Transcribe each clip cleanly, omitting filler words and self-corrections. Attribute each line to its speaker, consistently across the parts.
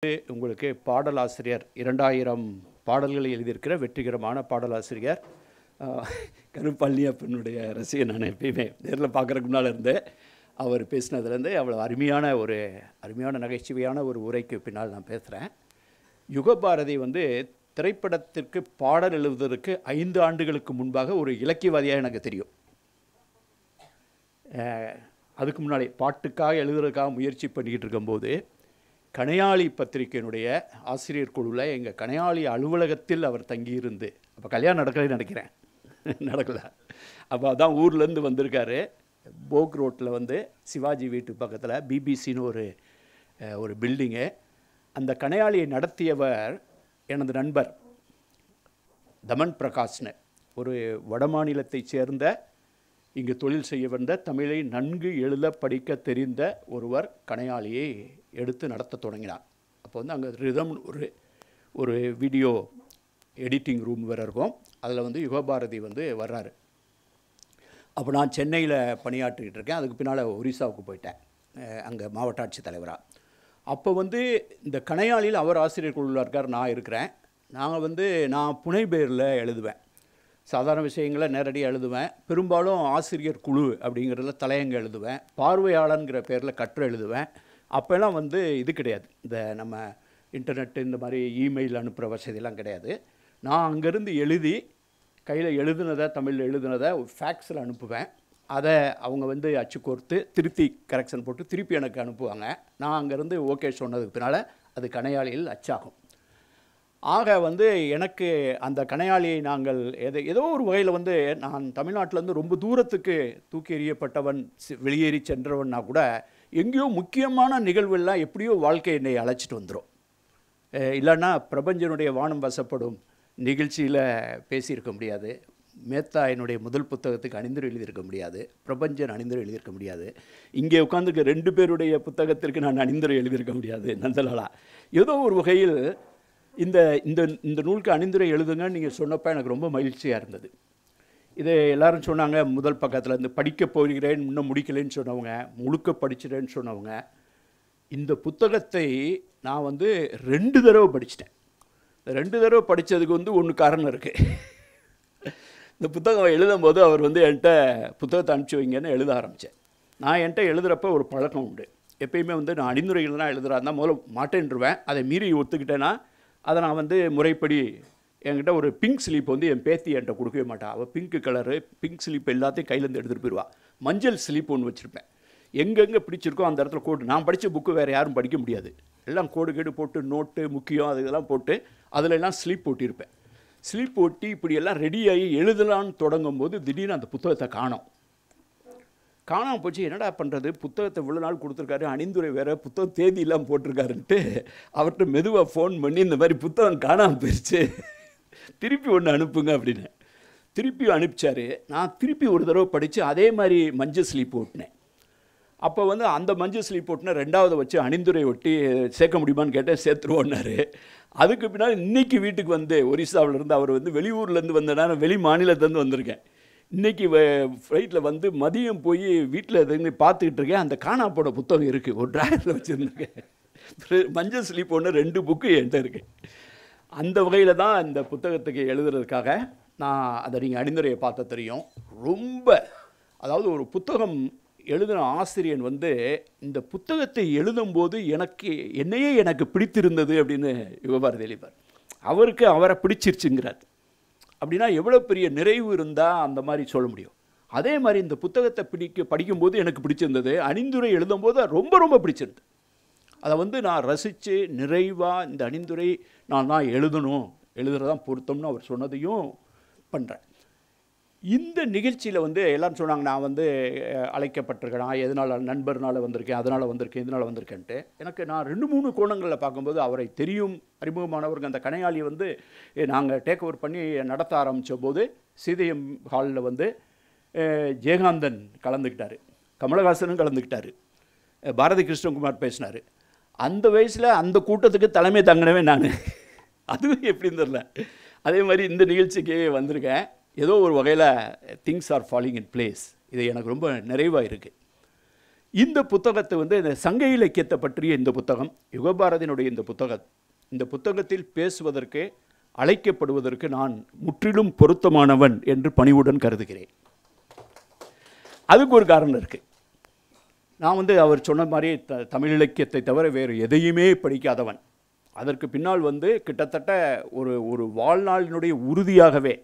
Speaker 1: உங்களுக்கு பாடலாசிரியர் 2000 பாடல்களை எழுதியிருக்கிற வெற்றிகரமான பாடலாசிரியர் கருப்பழனியப்பனுடைய ரசிகன். நான் எப்பயுமே நேரில் பார்க்குறதுக்கு முன்னால் இருந்தேன். அவர் பேசினதுலேருந்து அவ்வளோ அருமையான நகைச்சுவையான ஒரு உரைக்கு பின்னால் நான் பேசுகிறேன். யுகபாரதி திரைப்படத்திற்கு பாடல் எழுதுவதற்கு 5 ஆண்டுகளுக்கு முன்பாக ஒரு இலக்கியவாதியாக எனக்கு தெரியும். அதுக்கு முன்னாடி பாட்டுக்காக எழுதுறதுக்காக முயற்சி பண்ணிக்கிட்டு இருக்கும்போது கணையாளி பத்திரிகையினுடைய ஆசிரியர் குழுவில் எங்கள் கணையாளி அலுவலகத்தில் அவர் தங்கியிருந்து, அப்போ கல்யாணம் நடக்கலைன்னு நினைக்கிறேன், நடக்கலை. அப்போ அதான் ஊர்லேருந்து வந்திருக்காரு. போக் ரோட்டில் சிவாஜி வீட்டு பக்கத்தில் பிபிசின்னு ஒரு பில்டிங்கு. அந்த கணையாளியை நடத்தியவர் எனது நண்பர் தமன் பிரகாஷ்னு, ஒரு வடமாநிலத்தைச் சேர்ந்த இங்கு தொழில் செய்ய வந்த தமிழை நன்கு எழுத படிக்க தெரிந்த ஒருவர் கணையாளியை எடுத்து நடத்த தொடங்கினார். அப்போ அங்கே ரிதம் ஒரு வீடியோ எடிட்டிங் ரூம் வேறு இருக்கும். அதில் யுகபாரதி வர்றாரு. அப்போ நான் சென்னையில் பணியாற்றிக்கிட்டு இருக்கேன். அதுக்கு பின்னால் ஒரிசாவுக்கு போயிட்டேன், அங்கே மாவட்ட ஆட்சித் தலைவராக. அப்போ இந்த கணையாளியில் அவர் ஆசிரியர் குழுவில் இருக்கார், நான் இருக்கிறேன். நாங்கள் நான் புனைபெயரில் எழுதுவேன். சாதாரண விஷயங்களை நேரடியாக எழுதுவேன். பெரும்பாலும் ஆசிரியர் குழு அப்படிங்கிறதுல தலையங்க எழுதுவேன். பார்வையாளங்கிற பேரில் கட்டுரை எழுதுவேன். அப்போல்லாம் இது கிடையாது, இந்த நம்ம இன்டர்நெட்டு இந்த மாதிரி இமெயில் அனுப்புகிற வசதியெல்லாம் கிடையாது. நான் அங்கேருந்து எழுதி கையில் எழுதுனதை, தமிழில் எழுதுனதை ஃபேக்ஸில் அனுப்புவேன். அதை அவங்க அச்சு கோர்த்து திருத்தி கரெக்ஷன் போட்டு திருப்பி எனக்கு அனுப்புவாங்க. நான் அங்கேருந்து ஓகே சொன்னதுக்கு பின்னால் அது கணையாளியில் அச்சாகும். ஆக எனக்கு அந்த கணையாளியை நாங்கள் ஏதோ ஒரு வகையில் நான் தமிழ்நாட்டிலேருந்து ரொம்ப தூரத்துக்கு தூக்கி எறியப்பட்டவன், வெளியேறி சென்றவன்னா கூட எங்கேயோ முக்கியமான நிகழ்வுலாம் எப்படியோ வாழ்க்கை என்னை அழைச்சிட்டு வந்துடும். இல்லைன்னா பிரபஞ்சனுடைய வானம் வசப்படும் நிகழ்ச்சியில் பேசியிருக்க முடியாது, மேத்தா என்னுடைய முதல் புத்தகத்துக்கு அணிந்துரை எழுதியிருக்க முடியாது, பிரபஞ்சன் அணிந்துரை எழுதியிருக்க முடியாது, இங்கே உட்காந்துருக்க 2 பேருடைய புத்தகத்திற்கு நான் அணிந்துரை எழுதியிருக்க முடியாது. நந்தலாலா ஏதோ ஒரு வகையில் இந்த நூலுக்கு அணிந்துரை எழுதுங்கன்னு நீங்கள் சொன்னப்போ எனக்கு ரொம்ப மகிழ்ச்சியாக இருந்தது. இதை எல்லோரும் சொன்னாங்க. முதல் பக்கத்தில் படிக்க போகிறேன், இன்னும் முடிக்கலைன்னு சொன்னவங்க, முழுக்க படிச்சிட்டேன்னு சொன்னவங்க. இந்த புத்தகத்தை நான் 2 தடவை படிச்சிட்டேன். 2 தடவை படித்ததுக்கு ஒன்று காரணம் இருக்குது. இந்த புத்தகம் எழுதும்போது அவர் என்கிட்ட புத்தகத்தை அனுப்பிச்சி வைங்கன்னு எழுத ஆரம்பித்தேன். நான் என்கிட்ட எழுதுகிறப்ப ஒரு பழக்கம் உண்டு. எப்பயுமே நான் அணிந்துரைகள் தான் எழுதுறாருந்தா முதல்ல மாட்டேன்ருவேன். அதை மீறி ஒத்துக்கிட்டேன்னா அதை நான் முறைப்படி என்கிட்ட ஒரு பிங்க் ஸ்லீப் என் பேத்தி என்கிட்ட கொடுக்கவே மாட்டாள். அவள் பிங்க் கலரு பிங்க் ஸ்லீப் எல்லாத்தையும் கையிலேருந்து எடுத்துகிட்டு போயிடுவாள். மஞ்சள் ஸ்லீப் ஒன்று வச்சுருப்பேன். எங்கெங்கே பிடிச்சிருக்கோ அந்த இடத்துல கோடு, நான் படித்த புக்கு வேறு யாரும் படிக்க முடியாது, எல்லாம் கோடு கேடு போட்டு நோட்டு முக்கியம் அது இதெல்லாம் போட்டு அதில் எல்லாம் ஸ்லீப் ஓட்டியிருப்பேன். ஸ்லீப் ஓட்டி இப்படியெல்லாம் ரெடியாகி எழுதலான்னு தொடங்கும் போது திடீர்னு அந்த புத்தகத்தை காணாமல் போச்சு. என்னடா பண்ணுறது, புத்தகத்தை இவ்வளோ நாள் கொடுத்துருக்காரு, அணிந்துரை வேறு, புத்தகம் தேதியெல்லாம் போட்டிருக்காருன்ட்டு அவர்கிட்ட மெதுவாக ஃபோன் பண்ணி இந்த மாதிரி புத்தகம் காணாமல் போயிடுச்சு, திருப்பி ஒன்று அனுப்புங்க அப்படின்னு திருப்பி அனுப்பிச்சார். நான் திருப்பி ஒரு தடவை படித்து அதே மாதிரி மஞ்சள் ஸ்லீப் ஓட்டினேன். அப்போ அந்த மஞ்சள் ஸ்லீப் ஓட்டின 2வது வச்சு அணிந்துரை ஒட்டி சேர்க்க முடியுமான்னு கேட்டால் சேர்த்துருவோன்னாரு. அதுக்கு பின்னால் இன்றைக்கி வீட்டுக்கு ஒரிசாவிலேருந்து அவர் வெளியூர்லேருந்து வந்தேன்னா, வெளி மாநிலத்துலேருந்து வந்திருக்கேன். இன்றைக்கி ஃப்ளைட்டில் மதியம் போய் வீட்டில் இருந்து பார்த்துக்கிட்டு இருக்கேன். அந்த காணா போன புத்தகம் இருக்குது, ஒரு ட்ராயரில் வச்சுருந்துருக்கேன். மஞ்சள் ஸ்லீப் ஒன்று 2 புக்கு என்கிட்ட இருக்குது. அந்த வகையில் தான் இந்த புத்தகத்துக்கு எழுதுறதுக்காக நான் அதை நீங்கள் அணிந்துரையை பார்த்த தெரியும். ரொம்ப அதாவது ஒரு புத்தகம் எழுதின ஆசிரியன் இந்த புத்தகத்தை எழுதும்போது எனக்கு பிடித்திருந்தது அப்படின்னு யுகபாரதி எழுதிப்பார். அவருக்கு அவரை பிடிச்சிருச்சுங்கிறார். அப்படின்னா எவ்வளோ பெரிய நிறைவு இருந்தால் அந்த மாதிரி சொல்ல முடியும். அதே மாதிரி இந்த புத்தகத்தை படிக்கும்போது எனக்கு பிடிச்சிருந்தது, அணிந்துரை எழுதும்போது ரொம்ப பிடிச்சிருந்தது. அதை நான் ரசித்து நிறைவாக இந்த அணிந்துரை நான் தான் எழுதுறதான் பொருத்தம்னு அவர் சொன்னதையும் பண்ணுறேன். இந்த நிகழ்ச்சியில் எல்லோரும் சொன்னாங்க நான் அழைக்கப்பட்டிருக்கேன், நான் எதனால் நண்பர்னால் வந்திருக்கேன், அதனால் வந்திருக்கேன், இதனால் வந்திருக்கேன்ட்டு. நான் 2-3 கோணங்களில் பார்க்கும்போது அவரை தெரியும், அறிமுகமானவர்கள். அந்த கணையாளியை நாங்கள் டேக் ஓவர் பண்ணி நடத்த ஆரம்பித்த போது சீதையம் ஹாலில் ஜெயகாந்தன் கலந்துக்கிட்டார், கமலஹாசனும் கலந்துக்கிட்டார், பாரதி கிருஷ்ணகுமார் பேசினார். அந்த வயசில் அந்த கூட்டத்துக்கு தலைமை தங்கினவே நான். அதுவும் எப்படின்னு தெரில. அதே மாதிரி இந்த நிகழ்ச்சிக்கு வந்திருக்கேன். ஏதோ ஒரு வகையில் things are falling in place. இது எனக்கு ரொம்ப நிறைவாக இருக்குது. இந்த புத்தகத்தை வந்து இந்த சங்க இலக்கியத்தை பற்றிய இந்த புத்தகம், யுகபாரதியினுடைய இந்த புத்தகத்தில் பேசுவதற்கு அழைக்கப்படுவதற்கு நான் முற்றிலும் பொருத்தமானவன் என்று பணிவுடன் கருதுகிறேன். அதுக்கு ஒரு காரணம் இருக்குது. நான் வந்து அவர் சொன்ன மாதிரி தமிழ் இலக்கியத்தை தவிர வேறு எதையுமே படிக்காதவன். அதற்கு பின்னால் வந்து கிட்டத்தட்ட ஒரு வாழ்நாளினுடைய உறுதியாகவே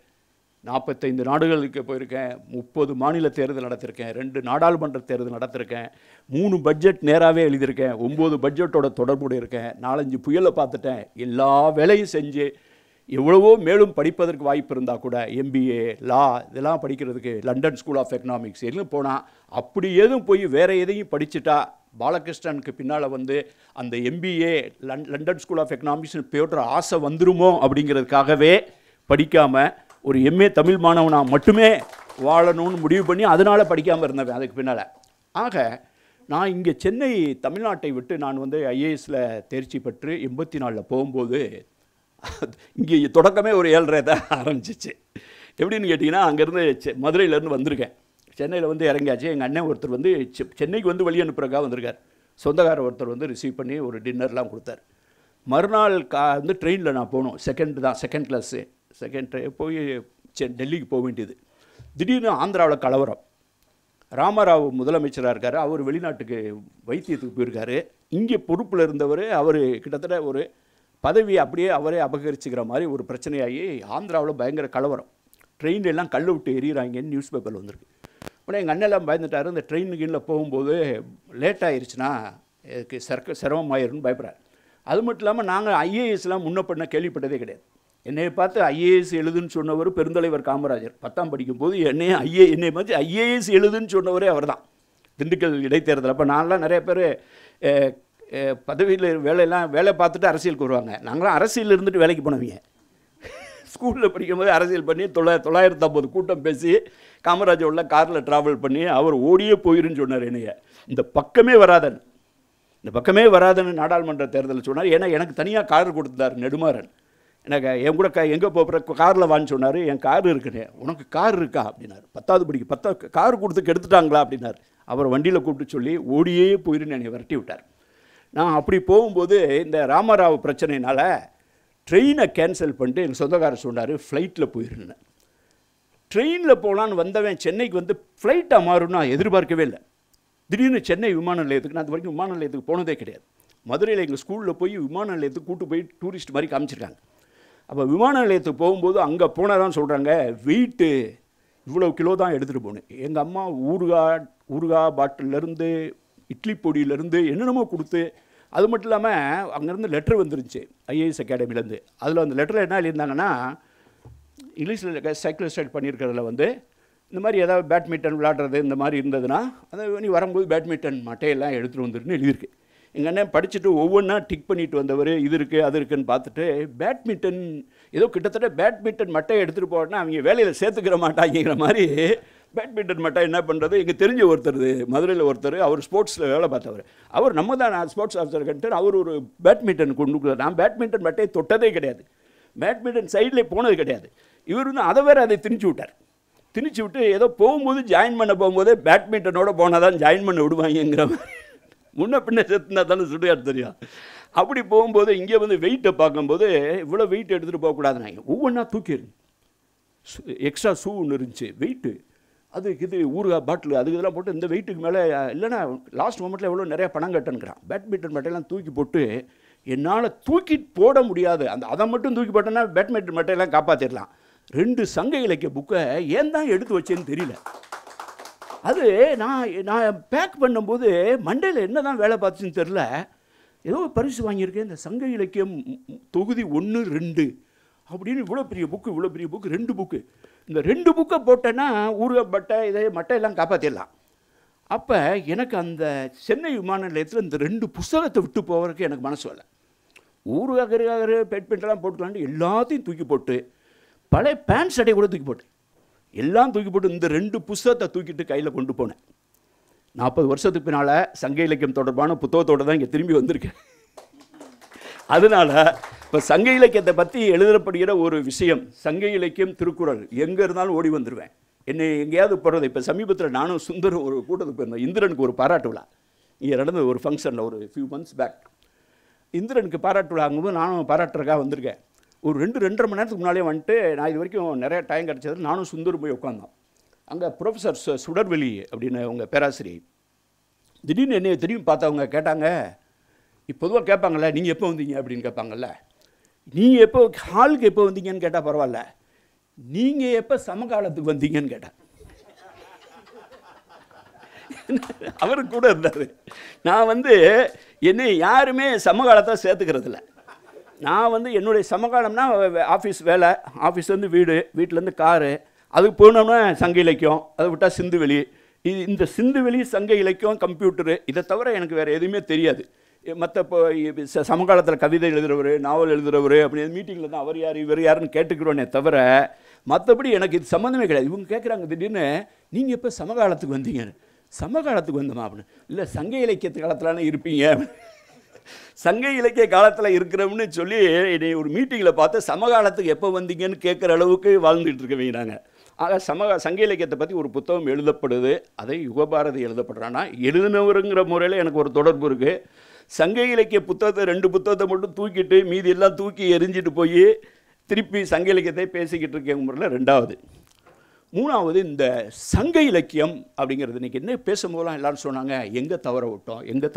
Speaker 1: 45 நாடுகளுக்கு போயிருக்கேன், 30 மாநில தேர்தல் நடத்திருக்கேன், 2 நாடாளுமன்ற தேர்தல் நடத்திருக்கேன், 3 பட்ஜெட் நேராகவே எழுதியிருக்கேன், 9 பட்ஜெட்டோட தொடர்புடைய இருக்கேன், 4-5 புயலை பார்த்துட்டேன், எல்லா வேலையும் செஞ்சு எவ்வளவோ மேலும் படிப்பதற்கு வாய்ப்பு இருந்தால் கூட MBA லா இதெல்லாம் படிக்கிறதுக்கு லண்டன் ஸ்கூல் ஆஃப் எக்கனாமிக்ஸ் எல்லாம் போனால் அப்படி எதுவும் போய் வேறு எதையும் படிச்சுட்டா பாலகிருஷ்ணனுக்கு பின்னால் வந்து அந்த MBA லண்டன் ஸ்கூல் ஆஃப் எக்கனாமிக்ஸ்னு பேர் ஆசை வந்துருமோ அப்படிங்கிறதுக்காகவே படிக்காமல் ஒரு MA தமிழ் மாணவனாக மட்டுமே வாழணும்னு முடிவு பண்ணி அதனால் படிக்காமல் இருந்தவன் அதுக்கு பின்னால். ஆக நான் இங்கே சென்னை தமிழ்நாட்டை விட்டு நான் வந்து IASல தேர்ச்சி பெற்று 84 போகும்போது இங்கே தொடக்கமே ஒரு 7:30 தான் ஆரம்பிச்சிச்சு. எப்படின்னு கேட்டிங்கன்னா, அங்கேருந்து மதுரையிலேருந்து வந்திருக்கேன், சென்னையில் வந்து இறங்கியாச்சு. எங்கள் அண்ணன் ஒருத்தர் வந்து சென்னைக்கு வந்து வழி அனுப்புறதுக்காக வந்திருக்கார். சொந்தக்கார ஒருத்தர் வந்து ரிசீவ் பண்ணி ஒரு டின்னர்லாம் கொடுத்தார். மறுநாள் வந்து ட்ரெயினில் நான் போகணும், செகண்ட் கிளாஸு போய் டெல்லிக்கு போக வேண்டியது. திடீர்னு ஆந்திராவில் கலவரம். ராமராவ் முதலமைச்சராக இருக்கார், அவர் வெளிநாட்டுக்கு வைத்தியத்துக்கு போயிருக்காரு. இங்கே பொறுப்பில் இருந்தவர் அவர் கிட்டத்தட்ட ஒரு பதவியை அப்படியே அவரே அபகரிச்சுக்கிற மாதிரி ஒரு பிரச்சனையாகி ஆந்திராவில் பயங்கர கலவரம். ட்ரெயின் எல்லாம் கல் விட்டு எறிகிறாங்கன்னு நியூஸ் பேப்பரில் வந்திருக்கு. உடனே எங்கள் அண்ணெல்லாம் பயந்துட்டார். இந்த ட்ரெயினுக்கு போகும்போது லேட் ஆகிருச்சுன்னா இதுக்கு சிரமமாயிருன்னு பயப்படுறாரு. அது மட்டும் இல்லாமல் நாங்கள் IASலாம் முன்ன பண்ண கேள்விப்பட்டதே கிடையாது. என்னை பார்த்து IAS எழுதுன்னு சொன்னவர் பெருந்தலைவர் காமராஜர். 10ஆம் படிக்கும்போது என்னை மாதிரி IAS எழுதுன்னு சொன்னவரே அவர் தான், திண்டுக்கல் இடைத்தேர்தல். அப்போ நான்லாம் நிறைய பேர் பதவியில் வேலை பார்த்துட்டு அரசியலுக்கு வருவாங்க. நாங்களாம் அரசியல் இருந்துட்டு வேலைக்கு போனவங்க. ஸ்கூலில் படிக்கும்போது அரசியல் பண்ணி 950 கூட்டம் பேசி காமராஜரோட காரில் ட்ராவல் பண்ணி அவர் ஓடியே போயிருன்னு சொன்னார். என்னைய இந்த பக்கமே வராதன்னு நாடாளுமன்ற தேர்தலில் சொன்னார். ஏன்னா எனக்கு தனியாக கார் கொடுத்தார் நெடுமாறன். எனக்கு என் கூட எங்கே போகிற காரில் வான்னு சொன்னார். என் கார் இருக்குன்னு. உனக்கு கார் இருக்கா அப்படின்னாரு. 10வது படிக்க கார் கொடுத்து கெடுத்துட்டாங்களா அப்படின்னார். அவர் வண்டியில் கூப்பிட்டு சொல்லி ஓடியே போயிருன்னு என்னை விரட்டி விட்டார். நான் அப்படி போகும்போது இந்த ராமராவ் பிரச்சனையினால் ட்ரெயினை கேன்சல் பண்ணிட்டு எங்கள் சொந்தக்காரர் சொன்னார் ஃப்ளைட்டில் போயிருந்தேன். ட்ரெயினில் போகலான்னு வந்தவன் சென்னைக்கு வந்து ஃப்ளைட்டாக மாறும்னு நான் எதிர்பார்க்கவே இல்லை. திடீர்னு சென்னை விமான நிலையத்துக்கு, நான் அது வரைக்கும் விமான நிலையத்துக்கு போனதே கிடையாது. மதுரையில் எங்கள் ஸ்கூலில் போய் விமான நிலையத்துக்கு கூட்டு போய் டூரிஸ்ட் மாதிரி காமிச்சிருக்காங்க. அப்போ விமான நிலையத்துக்கு போகும்போது அங்கே போனதான் சொல்கிறாங்க, வெயிட்டு இவ்வளோ கிலோ தான் எடுத்துகிட்டு போகணும். எங்கள் அம்மா ஊறுகாய் பாட்டிலேருந்து இட்லி பொடியிலேருந்து என்னென்னமோ கொடுத்து, அது மட்டும் இல்லாமல் அங்கேருந்து லெட்டர் வந்துருந்துச்சு IAS அகாடமிலேருந்து. அதில் அந்த லெட்டரில் என்ன எழுதியிருந்தாங்கன்னா, இங்கிலீஷில் சைக்கிள் ஸ்டைல் பண்ணியிருக்கிறதுல வந்து இந்த மாதிரி ஏதாவது பேட்மிண்டன் விளையாடுறது இந்த மாதிரி இருந்ததுன்னா அதை நீ வரும்போது பேட்மிண்டன் மட்டையெல்லாம் எடுத்துகிட்டு வந்துருன்னு எழுதியிருக்கு. எங்கள் அண்ணன் படிச்சுட்டு ஒவ்வொன்றா டிக் பண்ணிட்டு வந்தவர் இது இருக்குது அது இருக்குதுன்னு பார்த்துட்டு பேட்மிண்டன் ஏதோ கிட்டத்தட்ட பேட்மிண்டன் மட்டையை எடுத்துகிட்டு போனால் அவங்க வேலையில் சேர்த்துக்கிற மாட்டாங்கிற மாதிரி பேட்மிண்டன் மட்டை என்ன பண்ணுறது. எங்கள் தெரிஞ்ச ஒருத்தர் மதுரையில் ஒருத்தர், அவர் ஸ்போர்ட்ஸில் வேலை பார்த்தவர். அவர் நம்ம தான் நான் ஸ்போர்ட்ஸ் ஆஃபீஸர் கண்டு அவர் ஒரு பேட்மிண்டன் கொண்டு கொடுக்குறாரு. நான் பேட்மிண்டன் மட்டையை தொட்டதே கிடையாது, பேட்மிண்டன் சைட்லேயே போனது கிடையாது. இவர் வந்து அதை வேறு அதை திணிச்சு விட்டார். திணிச்சு விட்டு ஏதோ போகும்போது ஜாயின் பண்ண போகும்போதே பேட்மிண்டனோட போனால் தான் ஜாயின் பண்ண விடுவாங்கிற மாதிரி. முன்ன பின்ன சேர்த்துனா தானே சுடுகாடு தெரியும். அப்படி போகும்போது இங்கே வந்து வெயிட்டை பார்க்கும்போது இவ்வளோ வெயிட் எடுத்துகிட்டு போகக்கூடாதுனாங்க. ஒவ்வொன்றா தூக்கிடுங்க. எக்ஸ்ட்ரா ஷூ ஒன்று இருந்துச்சு, வெயிட்டு அதுக்கு இது ஊறுகாய் பாட்டில் அதுக்கு இதெல்லாம் போட்டு இந்த வெயிட்டுக்கு மேலே இல்லைன்னா லாஸ்ட் மொமெண்ட்டில் எவ்வளோ நிறையா பணம் கட்டணுங்கிறான். பேட்மிண்டன் மட்டையெல்லாம் தூக்கி போட்டு என்னால் தூக்கி போட முடியாது. அதை மட்டும் தூக்கி போட்டேன்னா பேட்மிண்டன் மட்டையெல்லாம் காப்பாற்றிடலாம். 2 சங்க இலக்கிய புக்கை ஏன் தான் எடுத்து வச்சேன்னு தெரியல. அது நான் பேக் பண்ணும்போது மண்டையில் என்ன தான் வேலை பார்த்துச்சுன்னு தெரில. ஏதோ பரிசு வாங்கியிருக்கேன், இந்த சங்க இலக்கியம் தொகுதி 1, 2 அப்படின்னு இவ்வளோ பெரிய புக்கு 2 புக்கு. இந்த 2 புக்கை போட்டேன்னா ஊறுகாய் பட்டை மட்டையெல்லாம் காப்பாற்றிடலாம். அப்போ எனக்கு அந்த சென்னை விமான நிலையத்தில் இந்த 2 புத்தகத்தை விட்டு போகிறதுக்கு எனக்கு மனசு வரல. ஊறுகாய் பேட்மிண்டெல்லாம் போட்டுக்கலான்ட்டு எல்லாத்தையும் தூக்கி போட்டு, பழைய பேண்ட் சட்டையை கூட தூக்கி போட்டு, எல்லாம் தூக்கி போட்டு இந்த 2 புத்தகத்தை தூக்கிட்டு கையில் கொண்டு போனேன். 40 வருஷத்துக்கு பின்னால் சங்க இலக்கியம் தொடர்பான புத்தகத்தோடு தான் இங்கே திரும்பி வந்திருக்கேன். அதனால் இப்போ சங்க இலக்கியத்தை பற்றி எழுதப்படுகிற ஒரு விஷயம், சங்க இலக்கியம் திருக்குறள் எங்கே இருந்தாலும் ஓடி வந்துடுவேன். என்னை எங்கேயாவது போடுறது. இப்போ சமீபத்தில் நானும் சுந்தரம் ஒரு கூட்டத்துக்கு போயிருந்தோம், இந்திரனுக்கு ஒரு பாராட்டு விழா. இங்கே நடந்த ஒரு ஃபங்க்ஷனில் ஒரு ஃபியூ மந்த்ஸ் பேக் இந்திரனுக்கு பாராட்டு விழாங்கும்போது நானும் பாராட்டுறக்காக வந்திருக்கேன். ஒரு 2-2.5 மணி நேரத்துக்கு முன்னாலே வந்துட்டு நான் இது வரைக்கும் நிறைய டைம் கிடச்சது. நானும் சுந்தரும் போய் உட்காந்தோம். அங்கே ப்ரொஃபஸர் சுடர்வெளி அப்படின்னு அவங்க பேராசிரியை திடீர்னு என்னை திரும்பி பார்த்தவங்க கேட்டாங்க, பொதுவாக கேட்பாங்கள்ல, நீங்கள் எப்போ வந்தீங்க அப்படின்னு கேட்பாங்கல்ல, நீங்கள் எப்போ ஹாலுக்கு எப்போ வந்தீங்கன்னு கேட்டால் பரவாயில்ல, நீங்கள் எப்போ சமகாலத்துக்கு வந்தீங்கன்னு கேட்டேன். அவரு கூட இருந்தார். நான் என்னை யாருமே சமகாலத்தை சேர்த்துக்கிறது இல்லை. நான் என்னுடைய சமகாலம்னா ஆஃபீஸ் வேலை, ஆஃபீஸ்லேருந்து வீடு, வீட்டிலேருந்து காரு, அதுக்கு போனோம்னா சங்க இலக்கியம், அதை விட்டால் சிந்துவெளி. இந்த சிந்துவெளி, சங்க இலக்கியம், கம்ப்யூட்டரு, இதை தவிர எனக்கு வேறு எதுவுமே தெரியாது. மற்ற இப்போ சமகாலத்தில் கவிதை எழுதுகிறவர், நாவல் எழுதுகிறவர், அப்படி மீட்டிங்கில் தான் அவர் யார் இவர் யாருன்னு கேட்டுக்கிறோன்னே தவிர மற்றபடி எனக்கு இது சம்மந்தமே கிடையாது. இவங்க கேட்குறாங்க திடீர்னு, நீங்கள் எப்போ சமகாலத்துக்கு வந்தீங்க? சமகாலத்துக்கு வந்தோமா அப்படின்னு. இல்லை, சங்க இலக்கியத்து காலத்திலானே இருப்பீங்க, சங்க இலக்கிய காலத்தில் இருக்கிறோம்னு சொல்லி என்னை ஒரு மீட்டிங்கில் பார்த்து சமகாலத்துக்கு எப்போ வந்தீங்கன்னு கேட்குற அளவுக்கு வாழ்ந்துட்டு இருக்க வைக்கிறாங்க. ஆக சங்க இலக்கியத்தை பற்றி ஒரு புத்தகம் எழுதப்படுது, அதை யுகபாரதி எழுதப்படுறான்னா எழுதினவருங்கிற முறையில் எனக்கு ஒரு தொடர்பு இருக்குது. சங்க இலக்கிய புத்தகத்தை 2 புத்தகத்தை மட்டும் தூக்கிட்டு மீதி எல்லாம் தூக்கி எரிஞ்சிட்டு போய் திருப்பி சங்க இலக்கியத்தை பேசிக்கிட்டு இருக்க முறையில் 2வது. 3வது, இந்த சங்க இலக்கியம் அப்படிங்கிறது இன்றைக்கி என்ன பேசும்போதெல்லாம் எல்லோரும் சொன்னாங்க, எங்கே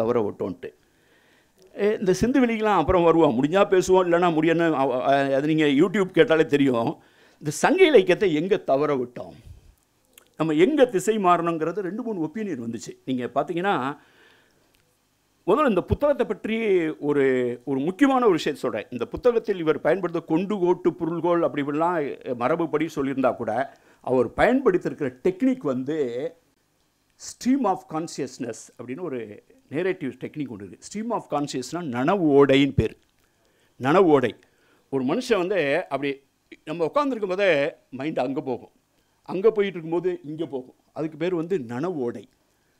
Speaker 1: தவற விட்டோன்ட்டு. இந்த சிந்துவெளிக்கெலாம் அப்புறம் வருவோம், முடிஞ்சால் பேசுவோம், இல்லைனா முடியணும். அது நீங்கள் யூடியூப் கேட்டாலே தெரியும். இந்த சங்க இலக்கியத்தை எங்கே தவற விட்டோம், நம்ம எங்கே திசை மாறணுங்கிறது 2-3 ஒப்பீனியன் வந்துச்சு. நீங்கள் பார்த்தீங்கன்னா, முதல்ல இந்த புத்தகத்தை பற்றி ஒரு முக்கியமான ஒரு விஷயத்தை சொல்கிறேன். இந்த புத்தகத்தில் இவர் பயன்படுத்த கொண்டு கோட்டு பொருள்கோள் அப்படி இப்படிலாம் மரபுப்படி சொல்லியிருந்தா கூட அவர் பயன்படுத்தியிருக்கிற டெக்னிக் ஸ்ட்ரீம் ஆஃப் கான்சியஸ்னஸ் அப்படின்னு ஒரு நேரேட்டிவ் டெக்னிக் ஒன்று இருக்குது. ஸ்ட்ரீம் ஆஃப் கான்சியஸ்னால் நனவு ஓடைன்னு பேர். நனவு ஓடை. ஒரு மனுஷன் அப்படி நம்ம உட்காந்துருக்கும் போதே மைண்டு அங்கே போகும், அங்கே போயிட்டு இருக்கும்போது இங்கே போகும். அதுக்கு பேர் நனவு ஓடை.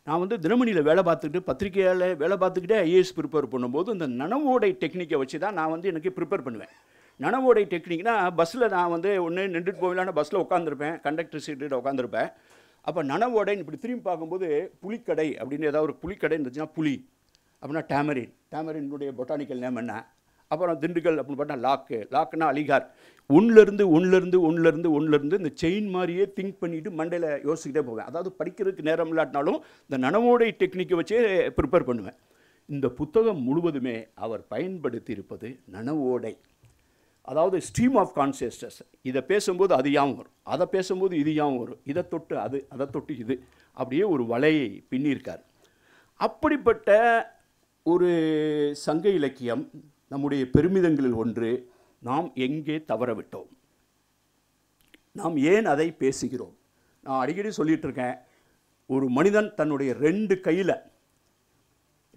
Speaker 1: நான் தினமணியில் வேலை பார்த்துக்கிட்டு, பத்திரிகையால் வேலை பார்த்துக்கிட்டே ஐஏஎஸ் ப்ரிப்பேர் பண்ணும்போது இந்த நனவோடை டெக்னிக்கை வச்சு தான் நான் எனக்கு ப்ரிப்பேர் பண்ணுவேன். நனவோடை டெக்னிக்னால் பஸ்ஸில் நான் ஒன்று நின்றுட்டு போகலான்னு பஸ்ஸில் உட்காந்துருப்பேன், கண்டக்டர் சீட்டில் உட்காந்துருப்பேன். அப்போ நனவோடைன்னு இப்படி திரும்பி பார்க்கும்போது புலிக்கடை அப்படின்னு ஏதாவது ஒரு புலிக்கடை இருந்துச்சுன்னா புலி அப்படின்னா டேமரினுடைய பொட்டானிக்கல் நேம் என்ன, அப்புறம் திண்டுக்கல் அப்படின்னு பார்த்தா லாக்குன்னா அலிகார். ஒன்றுலேருந்து இந்த செயின் மாதிரியே திங்க் பண்ணிவிட்டு மண்டையில் யோசிக்கிட்டே போவேன். அதாவது படிக்கிறதுக்கு நேரம் இல்லாட்டினாலும் இந்த நனவோடை டெக்னிக்கை வச்சே ப்ரிப்பேர் பண்ணுவேன். இந்த புத்தகம் முழுவதுமே அவர் பயன்படுத்தி இருப்பது நனவோடை. அதாவது ஸ்ட்ரீம் ஆஃப் கான்சியஸ்னஸ். இதை பேசும்போது அது யாவும் வரும், அதை பேசும்போது இது யாவும் வரும், இதை தொட்டு அது, அதை தொட்டு இது, அப்படியே ஒரு வலையை பின்னியிருக்கார். அப்படிப்பட்ட ஒரு சங்க இலக்கியம் நம்முடைய பெருமிதங்களில் ஒன்று. நாம் எங்கே தவற விட்டோம், நாம் ஏன் அதை பேசுகிறோம்? நான் அடிக்கடி சொல்லிகிட்டு இருக்கேன், ஒரு மனிதன் தன்னுடைய 2 கையில்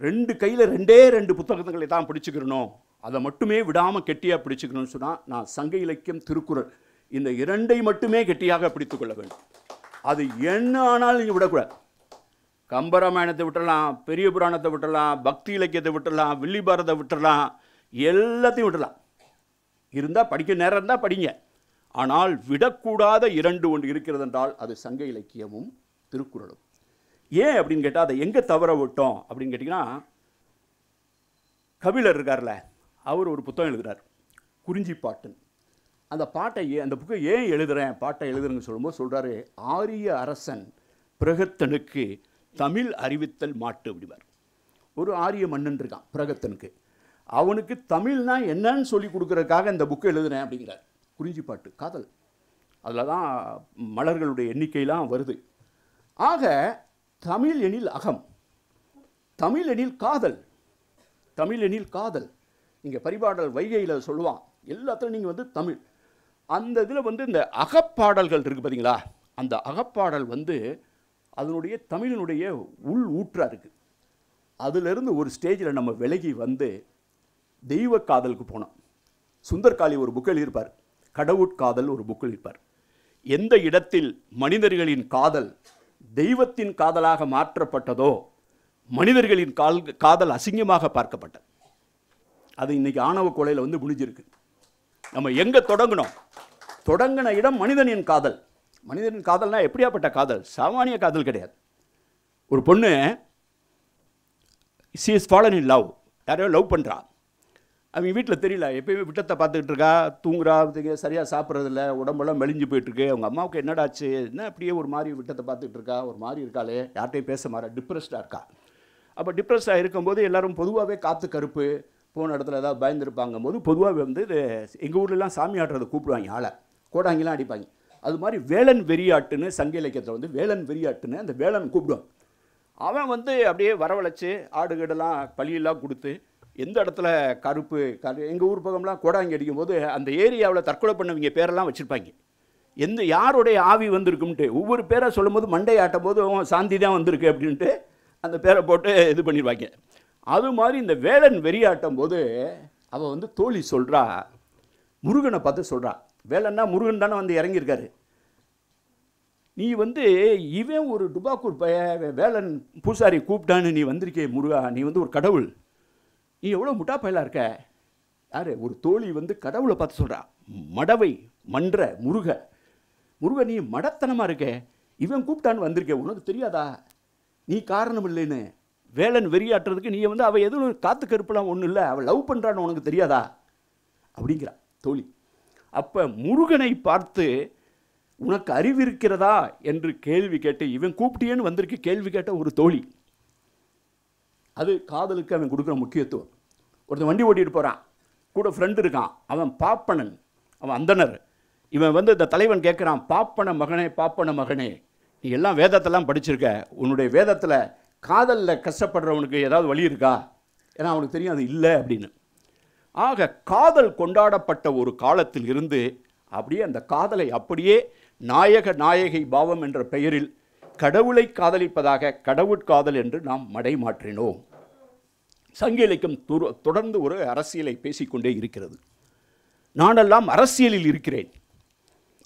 Speaker 1: 2 புத்தகங்களை தான் பிடிச்சிக்கிறணும், அதை மட்டுமே விடாமல் கெட்டியாக பிடிச்சிக்கணும்னு சொன்னால் நான் சங்க இலக்கியம், திருக்குறள் இந்த 2ஐ மட்டுமே கெட்டியாக பிடித்துக்கொள்ள வேண்டும். அது என்ன ஆனாலும் நீங்கள் விடக்கூடாது. கம்பராமாயணத்தை விட்டுடலாம், பெரிய புராணத்தை விட்டுடலாம், பக்தி இலக்கியத்தை விட்டுடலாம், வில்லி பாரதத்தை விட்டுடலாம், எல்லாத்தையும் விட்டுடலாம். இருந்தால் படிக்க நேரம் இருந்தால் படிங்க. ஆனால் விடக்கூடாத 2 ஒன்று இருக்கிறது என்றால் அது சங்க இலக்கியமும் திருக்குறளும். ஏன் அப்படின்னு கேட்டால் அதை எங்கே தவற விட்டோம் அப்படின்னு கேட்டிங்கன்னா, கபிலர் இருக்கார்ல, அவர் ஒரு புத்தகம் எழுதுகிறார், குறிஞ்சிப்பாட்டுன்னு. அந்த புக்கை ஏன் பாட்டை எழுதுறேன்னு சொல்லும்போது சொல்கிறாரு, ஆரிய அரசன் பிரகத்தனுக்கு தமிழ் அறிவித்தல் மாட்டு அப்படிவார். ஒரு ஆரிய மன்னன் இருக்கான் பிரகத்தனுக்கு, அவனுக்கு தமிழ்னா என்னன்னு சொல்லி கொடுக்குறதுக்காக இந்த புக்கை எழுதுனேன் அப்படிங்கிறார். குறிஞ்சிப்பாட்டு காதல், அதில் தான் மலர்களுடைய எண்ணிக்கையெல்லாம் வருது. ஆக தமிழ் எனில் அகம், தமிழ் எனில் காதல், தமிழ் எனில் காதல். நீங்கள் பரிபாடல் வைகையில் சொல்லுவான், எல்லாத்துலையும் நீங்கள் தமிழ். அந்த இதில் இந்த அகப்பாடல்கள் இருக்குது பார்த்தீங்களா, அந்த அகப்பாடல் அதனுடைய தமிழினுடைய உள் ஊற்றாக இருக்குது. அதிலிருந்து ஒரு ஸ்டேஜில் நம்ம விலகி தெய்வ காதலுக்கு போனோம். சுந்தர்காளி ஒரு புக் எழுதியிருப்பார், கடவுட்காதல் ஒரு புக் எழுதியிருப்பார். எந்த இடத்தில் மனிதர்களின் காதல் தெய்வத்தின் காதலாக மாற்றப்பட்டதோ மனிதர்களின் காதல் அசிங்கமாக பார்க்கப்பட்டது. அது இன்னைக்கு ஆணவ கொலையில் முடிஞ்சிருக்கு. நம்ம எங்கே தொடங்கணும்? தொடங்கின இடம் மனிதனின் காதல். மனிதனின் காதல்னா எப்படியாப்பட்ட காதல்? சாமானிய காதல் கிடையாது. ஒரு பொண்ணு she is fallen in love, யாரையோ லவ் பண்ணுறா. அவங்க வீட்டில் தெரியல, எப்பயுமே விட்டத்தை பார்த்துக்கிட்டு இருக்கா, தூங்குறா, சரியாக சாப்பிட்றதில்ல, உடம்பெல்லாம் மெலிஞ்சு போயிட்டுருக்கு. அவங்க அம்மாவுக்கு என்னடாச்சு, என்ன அப்படியே ஒரு மாதிரி விட்டத்தை பார்த்துக்கிட்டு இருக்கா, ஒரு மாதிரி இருக்காளே, யார்கிட்டையும் பேச மாறா, டிப்ரெஸ்டாக இருக்கா. அப்போ டிப்ரெஸ்டாக இருக்கும்போது எல்லோரும் பொதுவாகவே காற்று கருப்பு போன இடத்துல ஏதாவது பயந்துருப்பாங்க போது பொதுவாக வந்து எங்கள் ஊர்லலாம் சாமி ஆடுறதை கூப்பிடுவாங்க, ஆளை கோடாங்கெல்லாம் அடிப்பாங்க. அது மாதிரி வேலன் வெறியாட்டுன்னு சங்க இலக்கியத்தில் வந்து வேலன் வெறியாட்டுன்னு அந்த வேலன் கூப்பிடுவான். அவன் வந்து அப்படியே வரவழைச்சி ஆடுகடெல்லாம் பழியெல்லாம் கொடுத்து எந்த இடத்துல கருப்பு எங்கள் ஊர் பக்கம்லாம் கோடாங்கி அடிக்கும்போது அந்த ஏரியாவில் தற்கொலை பண்ணவங்க பேரெல்லாம் வச்சுருப்பாங்க. யாருடைய ஆவி வந்திருக்கும்ட்டு ஒவ்வொரு பேரை சொல்லும் போது மண்டை ஆட்டும் போது சாந்தி தான் வந்திருக்கு அப்படின்ட்டு அந்த பேரை போட்டு இது பண்ணிடுவாங்க. அது மாதிரி இந்த வேலன் வெறியாட்டும் போது அவள் வந்து தோழி சொல்கிறா, முருகனை பார்த்து சொல்கிறா, வேலன்னா முருகன் தானே வந்து இறங்கியிருக்காரு, நீ வந்து இவன் ஒரு டுபாக்கூர் வேலன் பூசாரி கூப்பிட்டான்னு நீ வந்திருக்கே முருகா, நீ வந்து ஒரு கடவுள், நீ எவ்வளோ முட்டா பயலாக இருக்க. யார் ஒரு தோழி வந்து கடவுளை பார்த்து சொல்கிறா, மடவை மன்ற முருக நீ மடத்தனமாக இருக்க, இவன் கூப்பிட்டான்னு வந்திருக்க, உனக்கு தெரியாதா, நீ காரணம் இல்லைன்னு. வேலன் வெறியாட்டுறதுக்கு நீ வந்து அவள் எதுவும் காத்து கருப்பெல்லாம் ஒன்றும் இல்லை, அவள் லவ் பண்ணுறான்னு உனக்கு தெரியாதா அப்படிங்கிறா தோழி. அப்போ முருகனை பார்த்து உனக்கு அறிவிருக்கிறதா என்று கேள்வி கேட்டு இவன் கூப்பிட்டியேன்னு வந்திருக்கு கேள்வி கேட்ட ஒரு தோழி. அது காதலுக்கு அவன் கொடுக்குற முக்கியத்துவம். ஒருத்தன் வண்டி ஓட்டிகிட்டு போகிறான், கூட ஃப்ரெண்டு இருக்கான், அவன் பாப்பனன், அவன் அந்தனர். இவன் வந்து இந்த தலைவன் கேட்குறான், பாப்பன மகனே நீ எல்லாம் வேதத்தெல்லாம் படிச்சிருக்க, உன்னுடைய வேதத்தில் காதலில் கஷ்டப்படுறவனுக்கு ஏதாவது வழி இருக்கா, ஏன்னா அவனுக்கு தெரியும் அது இல்லை அப்படின்னு. ஆக காதல் கொண்டாடப்பட்ட ஒரு காலத்தில் இருந்து அப்படியே அந்த காதலை அப்படியே நாயகை பாவம் என்ற பெயரில் கடவுளை காதலிப்பதாக கடவுட்காதல் என்று நாம் மடை மாற்றினோம். சங்க இலக்கியம் தொடர்ந்து ஒரு அரசியலை பேசிக்கொண்டே இருக்கிறது. நானெல்லாம் அரசியலில் இருக்கிறேன்,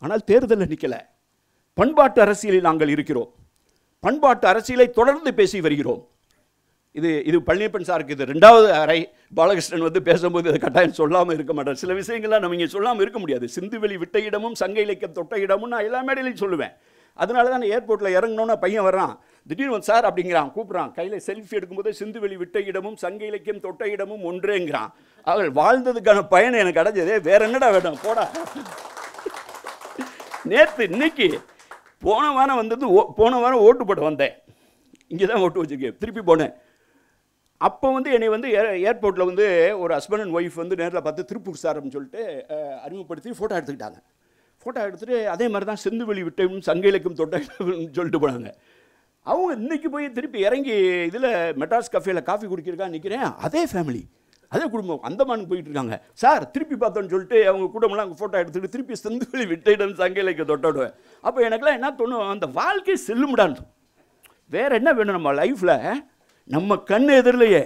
Speaker 1: ஆனால் தேர்தலில் நிற்கலை. பண்பாட்டு அரசியலில் நாங்கள் இருக்கிறோம், பண்பாட்டு அரசியலை தொடர்ந்து பேசி வருகிறோம். இது பழனியப்பன் சாருக்கு இது 2வது அறை. பாலகிருஷ்ணன் வந்து பேசும்போது அதை கட்டாயம் சொல்லாமல் இருக்க மாட்டார். சில விஷயங்கள்லாம் நம்ம இங்கே சொல்லாமல் இருக்க முடியாது. சிந்துவெளி விட்ட இடமும் சங்க இலக்கியம் தொட்ட இடமும் நான் எல்லா மேடையிலையும் சொல்லுவேன். அதனால தான் ஏர்போர்ட்டில் இறங்கணுன்னா பையன் வர்றான், திடீர்னு வந்து சார் அப்படிங்கிறான், கூப்பிட்றான், கையில் செல்ஃபி எடுக்கும்போது சிந்துவெளி விட்ட இடமும் சங்க இலக்கியம் தொட்ட இடமும் ஒன்றேங்கிறான். அவள் வாழ்ந்ததுக்கான பயனை எனக்கு அடைஞ்சதே, வேற என்னடா வேணும் போடா. இன்னைக்கு போன வாரம் ஓட்டு போட வந்தேன், இங்கே தான் ஓட்டு வச்சுருக்கேன், திருப்பி போனேன். அப்போ வந்து என்னை வந்து ஏர்போர்ட்டில் வந்து ஒரு ஹஸ்பண்ட் அண்ட் ஒய்ஃப் வந்து நேரில் பார்த்து திருப்பூர் சார் அப்படின்னு சொல்லிட்டு அறிமுகப்படுத்தி ஃபோட்டோ எடுத்துக்கிட்டாங்க. ஃபோட்டோ எடுத்துகிட்டு அதே மாதிரி தான் சிந்துவெளி விட்டும் சங்க இலக்கியம் தொட்டன்னு சொல்லிட்டு போனாங்க. அவங்க இன்றைக்கி போய் திருப்பி இறங்கி இதில் மெட்ராஸ் கஃபேல காஃபி குடிக்கிறக்காக நிற்கிறேன், அதே ஃபேமிலி அதே குடும்பம் அந்தமானுக்கு போயிட்டு இருக்காங்க. சார் திருப்பி பார்த்தோன்னு சொல்லிட்டு அவங்க குடும்பம்லாம் அங்கே ஃபோட்டோ எடுத்துகிட்டு திருப்பி சிந்துவெளி விட்ட இடம் சங்க இலக்கியம் தொட்டோடுவேன். அப்போ எனக்குலாம் என்ன தோணும், அந்த வாழ்க்கை செல்லும்டான்னு. வேறு என்ன வேணும் நம்ம லைஃப்பில், நம்ம கண் எதிரிலேயே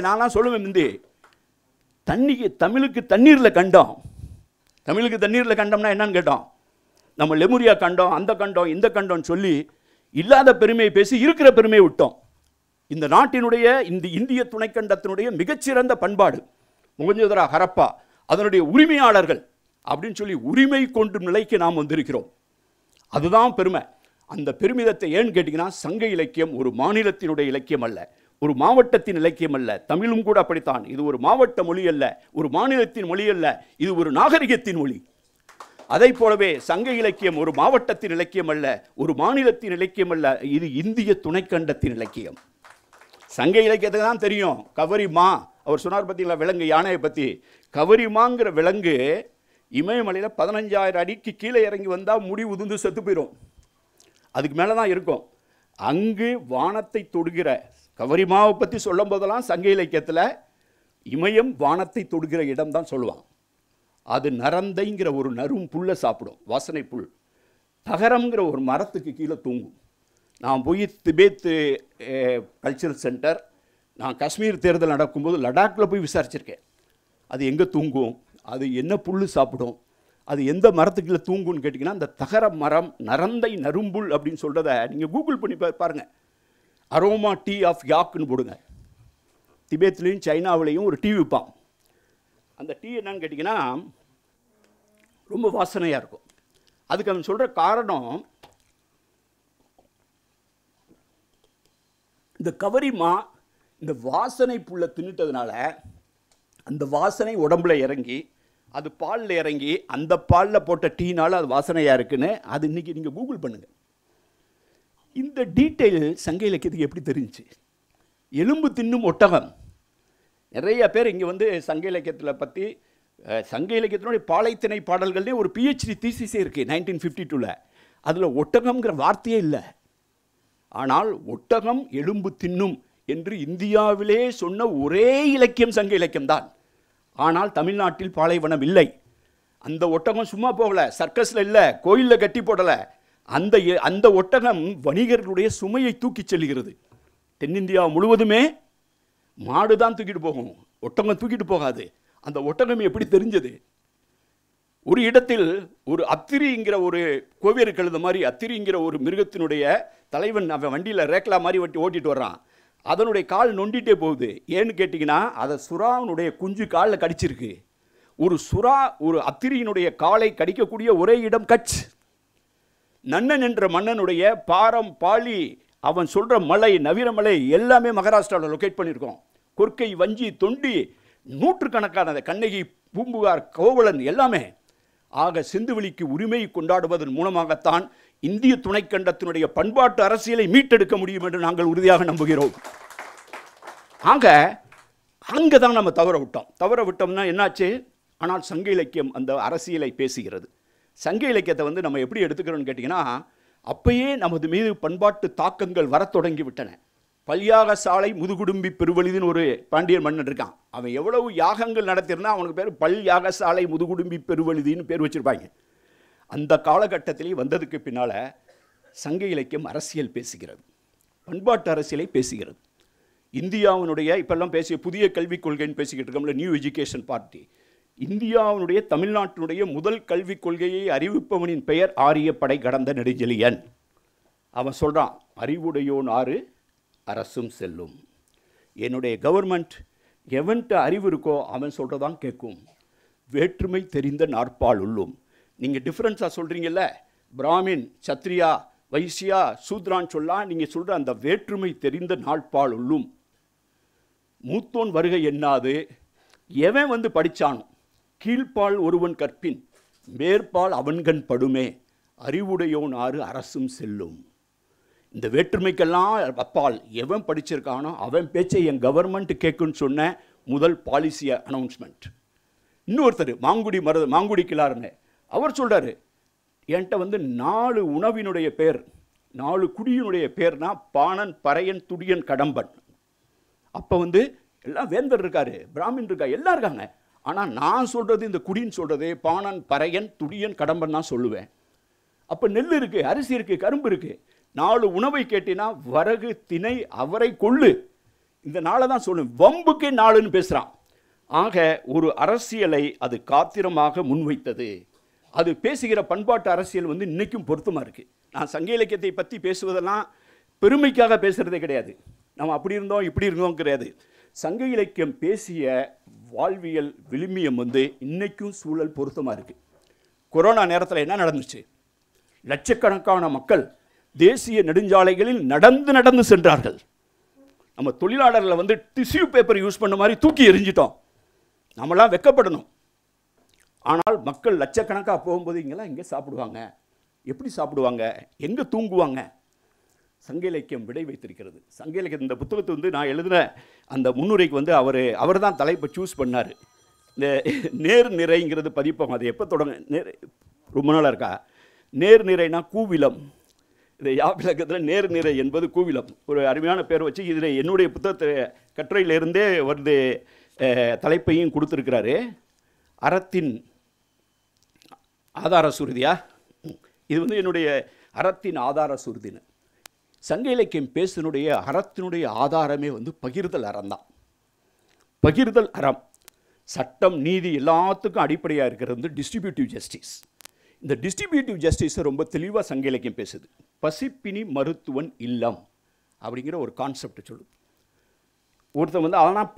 Speaker 1: நான்லாம் சொல்லுவேன் முந்தி, தமிழுக்கு தண்ணீரில் கண்டோம். தமிழுக்கு தண்ணீரில் கண்டோம்னா என்னன்னு கேட்டோம், நம்ம லெமுரியா கண்டோம், அந்த கண்டோம், இந்த கண்டோம்னு சொல்லி இல்லாத பெருமையை பேசி இருக்கிற பெருமையை விட்டோம். இந்த நாட்டினுடைய இந்த இந்திய துணைக்கண்டத்தினுடைய மிகச்சிறந்த பண்பாடு மொஹஞ்சதாரோ ஹரப்பா, அதனுடைய உரிமையாளர்கள் அப்படின்னு சொல்லி உரிமை கொண்டும் நிலைக்கு நாம் வந்திருக்கிறோம். அதுதான் பெருமை. அந்த பெருமிதத்தை ஏன்னு கேட்டிங்கன்னா, சங்க இலக்கியம் ஒரு மாநிலத்தினுடைய இலக்கியம் அல்ல, ஒரு மாவட்டத்தின் இலக்கியம் அல்ல. தமிழும் கூட அப்படித்தான். இது ஒரு மாவட்ட மொழி அல்ல, ஒரு மாநிலத்தின் மொழி அல்ல, இது ஒரு நாகரிகத்தின் மொழி. அதை போலவே சங்க இலக்கியம் ஒரு மாவட்டத்தின் இலக்கியம் அல்ல, ஒரு மாநிலத்தின் இலக்கியம் அல்ல, இது இந்திய துணைக்கண்டத்தின் இலக்கியம். சங்க இலக்கியத்துக்கு தான் தெரியும் கவரிமா, அவர் சொன்னார் பார்த்தீங்களா விலங்கு, யானையை பற்றி. கவரிமாங்கிற விலங்கு இமயமலையில் 15,000 அடிக்கு கீழே இறங்கி வந்தால் முடி உதிர்ந்து செத்து போயிடும், அதுக்கு மேலே தான் இருக்கும். அங்கு வானத்தை தொடுகிற கவரிமாவை பற்றி சொல்லும் போதெல்லாம் சங்க இலக்கியத்தில் இமயம் வானத்தை தொடுகிற இடம் தான் சொல்லுவான். அது நரந்தைங்கிற ஒரு நரும் புல்லை சாப்பிடும், வாசனை புல். தகரம்ங்கிற ஒரு மரத்துக்கு கீழே தூங்கும். நான் போய் திபேத்து கல்ச்சரல் சென்டர், நான் காஷ்மீர் தேர்தல் நடக்கும்போது லடாக்கில் போய் விசாரிச்சிருக்கேன். அது எங்கே தூங்கும், அது என்ன புல் சாப்பிடும், அது எந்த மரத்துக்குள்ள தூங்குன்னு கேட்டிங்கன்னா, அந்த தகர மரம் நரந்தை நரும்புல் அப்படின்னு சொல்கிறத நீங்கள் கூகுள் பண்ணி பாருங்கள். அரோமா டீ ஆஃப் யாக்குன்னு போடுங்க. திபேத்லேயும் சைனாவிலையும் ஒரு டீ விற்பான். அந்த டீ என்னன்னு கேட்டிங்கன்னா ரொம்ப வாசனையாக இருக்கும். அதுக்கு அவன் சொல்கிற காரணம், இந்த கவரிமா இந்த வாசனை புல்லை தின்னுட்டதுனால அந்த வாசனை உடம்புல இறங்கி அது பாலில் இறங்கி அந்த பாலில் போட்ட டீனால் அது வாசனையாக இருக்குன்னு அது இன்றைக்கி நீங்கள் கூகுள் பண்ணுங்கள். இந்த டீட்டெயில் சங்க இலக்கியத்துக்கு எப்படி தெரிஞ்சிச்சு? எலும்பு தின்னும் ஒட்டகம். நிறைய பேர் இங்கே வந்து சங்க இலக்கியத்தில் பற்றி சங்க இலக்கியத்தினுடைய பாலைத்திணை பாடல்கள்னே ஒரு PhD தீசிஸே இருக்குது 1952. அதில் ஒட்டகம்ங்கிற வார்த்தையே இல்லை. ஆனால் ஒட்டகம் எலும்பு தின்னும் என்று இந்தியாவிலே சொன்ன ஒரே இலக்கியம் சங்க இலக்கியம்தான். ஆனால் தமிழ்நாட்டில் பாலைவனம் இல்லை. அந்த ஒட்டகம் சும்மா போகலை, சர்க்கஸில் இல்லை, கோயிலில் கட்டி போடலை. அந்த ஒட்டகம் வணிகர்களுடைய சுமையை தூக்கி செல்கிறது. தென்னிந்தியா முழுவதுமே மாடு தான் தூக்கிட்டு போகும், ஒட்டகம் தூக்கிட்டு போகாது. அந்த ஒட்டகம் எப்படி தெரிஞ்சது? ஒரு இடத்தில் ஒரு அத்திரிங்கிற ஒரு கோவியர் கழுத மாதிரி அத்திரிங்கிற ஒரு மிருகத்தினுடைய தலைவன் அவன் வண்டியில் ரேக்லா மாதிரி ஓட்டிட்டு வர்றான். அதனுடைய கால் நொண்டிகிட்டே போகுது. ஏன்னு கேட்டிங்கன்னா அதை சுறாவினுடைய குஞ்சு காலில் கடிச்சிருக்கு. ஒரு சுறா ஒரு அத்திரியினுடைய காலை கடிக்கக்கூடிய ஒரே இடம் கட்ச். நன்னன் என்ற மன்னனுடைய பாரம் பாலி அவன் சொல்கிற மலை நவீனமலை எல்லாமே மகாராஷ்டிராவில் லொக்கேட் பண்ணியிருக்கோம். கொற்கை வஞ்சி தொண்டி நூற்றுக்கணக்கான கண்ணகி பூம்புகார் கோவலன் எல்லாமே. ஆக சிந்துவெளிக்கு உரிமை கொண்டாடுவதன் மூலமாகத்தான் இந்திய துணைக்கண்டத்தினுடைய பண்பாட்டு அரசியலை மீட்டெடுக்க முடியும் என்று நாங்கள் உறுதியாக நம்புகிறோம். ஆக அங்கே தான் நம்ம தவற விட்டோம்னா என்னாச்சு? ஆனால் சங்க இலக்கியம் அந்த அரசியலை பேசுகிறது. சங்க இலக்கியத்தை வந்து நம்ம எப்படி எடுத்துக்கிறோம்னு கேட்டிங்கன்னா, அப்பயே நமது மீது பண்பாட்டு தாக்கங்கள் வர தொடங்கி விட்டன. பல்யாக சாலை முதுகுடும்பி பெருவழிதுன்னு ஒரு பாண்டியர் மன்னன் இருக்கான். அவன் எவ்வளவு யாகங்கள் நடத்திருந்தா அவனுக்கு பேர் பல்யாக சாலை முதுகுடும்பி பெருவழிதின்னு பேர் வச்சுருப்பாங்க. அந்த காலகட்டத்திலே வந்ததுக்கு பின்னால் சங்க இலக்கியம் அரசியல் பேசுகிறது, பண்பாட்டு அரசியலை பேசுகிறது. இந்தியாவினுடைய இப்பெல்லாம் பேசிய புதிய கல்விக் கொள்கைன்னு பேசிக்கிட்டு இருக்கோம்ல, நியூ எஜுகேஷன் பார்ட்டி. இந்தியாவினுடைய தமிழ்நாட்டினுடைய முதல் கல்விக் கொள்கையை அறிவிப்பவனின் பெயர் ஆரியப்படை கடந்த நெடுஞ்செழியன். அவன் சொல்கிறான், அறிவுடையோன் ஆறு அரசும் செல்லும். என்னுடைய கவர்மெண்ட் எவன்ட்ட அறிவு இருக்கோ அவன் சொல்கிறதான் கேட்கும். வேற்றுமை தெரிந்த நாற்பால் உள்ளும். நீங்கள் டிஃப்ரென்ஸாக சொல்கிறீங்கல்ல, பிராமின் சத்ரியா வைசியா சூத்ரான் சொல்லலாம். நீங்கள் சொல்கிற அந்த வேற்றுமை தெரிந்த நாட்பால் உள்ளும். மூத்தோன் வருகை என்னாது, எவன் வந்து படித்தானோ கீழ்ப்பால் ஒருவன் கற்பின் மேற்பால் அவன்கண் படுமே, அறிவுடையோன் ஆறு அரசும் செல்லும். இந்த வேற்றுமைக்கெல்லாம் அப்பால் எவன் படிச்சிருக்கானோ அவன் பேச்சை என் கவர்மெண்ட் கேட்குன்னு சொன்ன முதல் பாலிசி அனௌன்ஸ்மெண்ட். இன்னொருத்தர் மாங்குடி கிளார்னு அவர் சொல்கிறாரு, என்கிட்ட வந்து 4 உணவினுடைய பேர் 4 குடியினுடைய பேர்னா பாணன் பறையன் துடியன் கடம்பன். அப்போ வந்து எல்லாம் வேந்தர் இருக்காரு, பிராமின் இருக்கா, எல்லாம் இருக்காங்க. ஆனால் நான் சொல்கிறது இந்த குடின்னு சொல்கிறது பாணன் பறையன் துடியன் கடம்பன் தான் சொல்லுவேன். அப்போ நெல் இருக்குது, அரிசி இருக்குது, கரும்பு இருக்குது. 4 உணவை கேட்டினா வரகு திணை அவரை கொள்ளு, இந்த 4 தான் சொல்லு. வம்புக்கே 4ன்னு பேசுகிறான். ஆக ஒரு அரசியலை அது காத்திரமாக முன்வைத்தது. அது பேசுகிற பண்பாட்டு அரசியல் வந்து இன்றைக்கும் பொருத்தமாக இருக்குது. நான் சங்க இலக்கியத்தை பற்றி பேசுவதெல்லாம் பெருமைக்காக பேசுகிறதே கிடையாது. நம்ம அப்படி இருந்தோம் இப்படி இருந்தோம் கிடையாது. சங்க இலக்கியம் பேசிய வாழ்வியல் விழுமியம் வந்து இன்றைக்கும் சூழல் பொருத்தமாக இருக்குது. கொரோனா நேரத்தில் என்ன நடந்துச்சு? லட்சக்கணக்கான மக்கள் தேசிய நெடுஞ்சாலைகளில் நடந்து சென்றார்கள். நம்ம தொழிலாளர்களை வந்து டிஷ்யூ பேப்பர் யூஸ் பண்ண மாதிரி தூக்கி எறிஞ்சிட்டோம். நம்மளாம் வெக்கப்படணும். ஆனால் மக்கள் லட்சக்கணக்காக போகும்போது இங்கெல்லாம் எங்கே சாப்பிடுவாங்க, எப்படி சாப்பிடுவாங்க, எங்கே தூங்குவாங்க? சங்க இலக்கியம் விடை வைத்திருக்கிறது. சங்க இலக்கியம் இந்த புத்தகத்தை வந்து நான் எழுதின அந்த முன்னுரைக்கு வந்து அவர் தான் தலைப்பை சூஸ் பண்ணார். இந்த நேர் நிறைங்கிறது பதிப்பகம். அது எப்போ ரொம்ப நாளாக இருக்கா? நேர் நிறைனா கூவிலம். இந்த யாப்பிலக்கத்தில் நேர் நிறை என்பது கூவிலம். ஒரு அருமையான பேர் வச்சு இதில் என்னுடைய புத்தகத்தை கட்டுரையிலிருந்தே வந்து தலைப்பையும் கொடுத்துருக்கிறாரு. அறத்தின் ஆதார சுருதியா? இது வந்து என்னுடைய அறத்தின் ஆதார சுருதின்னு. சங்க இலக்கியம் பேசினுடைய அறத்தினுடைய ஆதாரமே வந்து பகிர்தல் அறம் தான். பகிர்தல் அறம், சட்டம் நீதி எல்லாத்துக்கும் அடிப்படையாக இருக்கிறது வந்து டிஸ்ட்ரிபியூட்டிவ் ஜஸ்டிஸ். இந்த டிஸ்ட்ரிபியூட்டிவ் ஜஸ்டிஸை ரொம்ப தெளிவாக சங்க இலக்கியம் பேசுது. பசிப்பினி மருத்துவன் இல்லம் அப்படிங்கிற ஒரு கான்செப்ட் சொல்லுது. ஒருத்தன் வந்து ஆனால்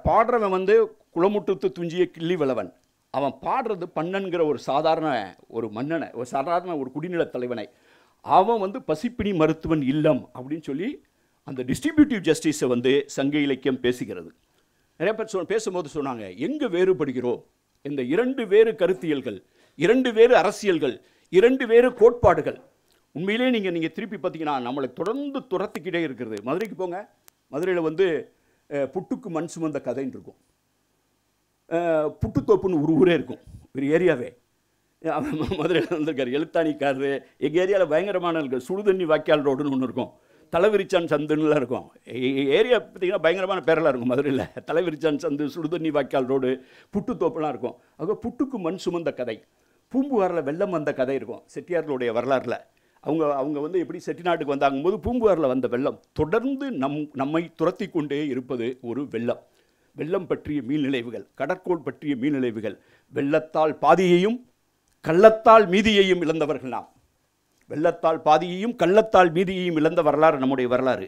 Speaker 1: பாடுறவன் வந்து குளமுட்டுத்து துஞ்சிய கிள்ளி விளவன். அவன் பாடுறது பண்ணன்கிற ஒரு சாதாரண ஒரு மன்னனை, ஒரு சாதாரண ஒரு குடிநில தலைவனை. அவன் வந்து பசிப்பினி மருத்துவன் இல்லம் அப்படின்னு சொல்லி
Speaker 2: அந்த டிஸ்ட்ரிபியூட்டிவ் ஜஸ்டிஸை வந்து சங்க இலக்கியம் பேசுகிறது. நிறைய பேர் பேசும்போது சொன்னாங்க, எங்கே வேறுபடுகிறோம், இந்த 2 வேறு கருத்தியல்கள், 2 வேறு அரசியல்கள், 2 வேறு கோட்பாடுகள். உண்மையிலே நீங்கள் திருப்பி பார்த்தீங்கன்னா நம்மளை தொடர்ந்து துரத்திக்கிட்டே இருக்கிறது. மதுரைக்கு போங்க, மதுரையில் வந்து புட்டுக்கு மண் சுமந்த கதைன்னு இருக்கும். புட்டுத்தோப்புன்னு ஒரு ஊரே இருக்கும், ஒரு ஏரியாவே. மதுரையில் வந்திருக்காரு எழுத்தாணிக்காரரு. எங்கள் ஏரியாவில் பயங்கரமான இருக்குது, சுடுதண்ணி வாய்க்கால் ரோடுன்னு ஒன்று இருக்கும், தலைவிரிச்சான் சந்துன்னுலாம் இருக்கும். ஏரியா பார்த்திங்கன்னா பயங்கரமான பேரெல்லாம் இருக்கும் மதுரையில். தலைவிரிச்சான் சந்து, சுடுதண்ணி வாய்க்கால் ரோடு, புட்டுத்தோப்புலாம் இருக்கும். ஆக புட்டுக்கு மண் சுமந்த கதை. பூம்புகாரில் வெள்ளம் வந்த கதை இருக்கும் செட்டியார்களுடைய வரலாறில். அவங்க வந்து எப்படி செட்டிநாட்டுக்கு வந்தாங்கும்போது பூம்புகாரில் வந்த வெள்ளம் தொடர்ந்து நம்மை துரத்தி கொண்டே இருப்பது ஒரு வெள்ளம். வெள்ளம் பற்றிய மீள்நிலைவுகள், கடற்கோள் பற்றிய மீள்நிலைவுகள். வெள்ளத்தால் பாதியையும் கள்ளத்தால் மீதியையும் இழந்தவர்கள் நாம். வெள்ளத்தால் பாதியையும் கள்ளத்தால் மீதியையும் இழந்த வரலாறு நம்முடைய வரலாறு.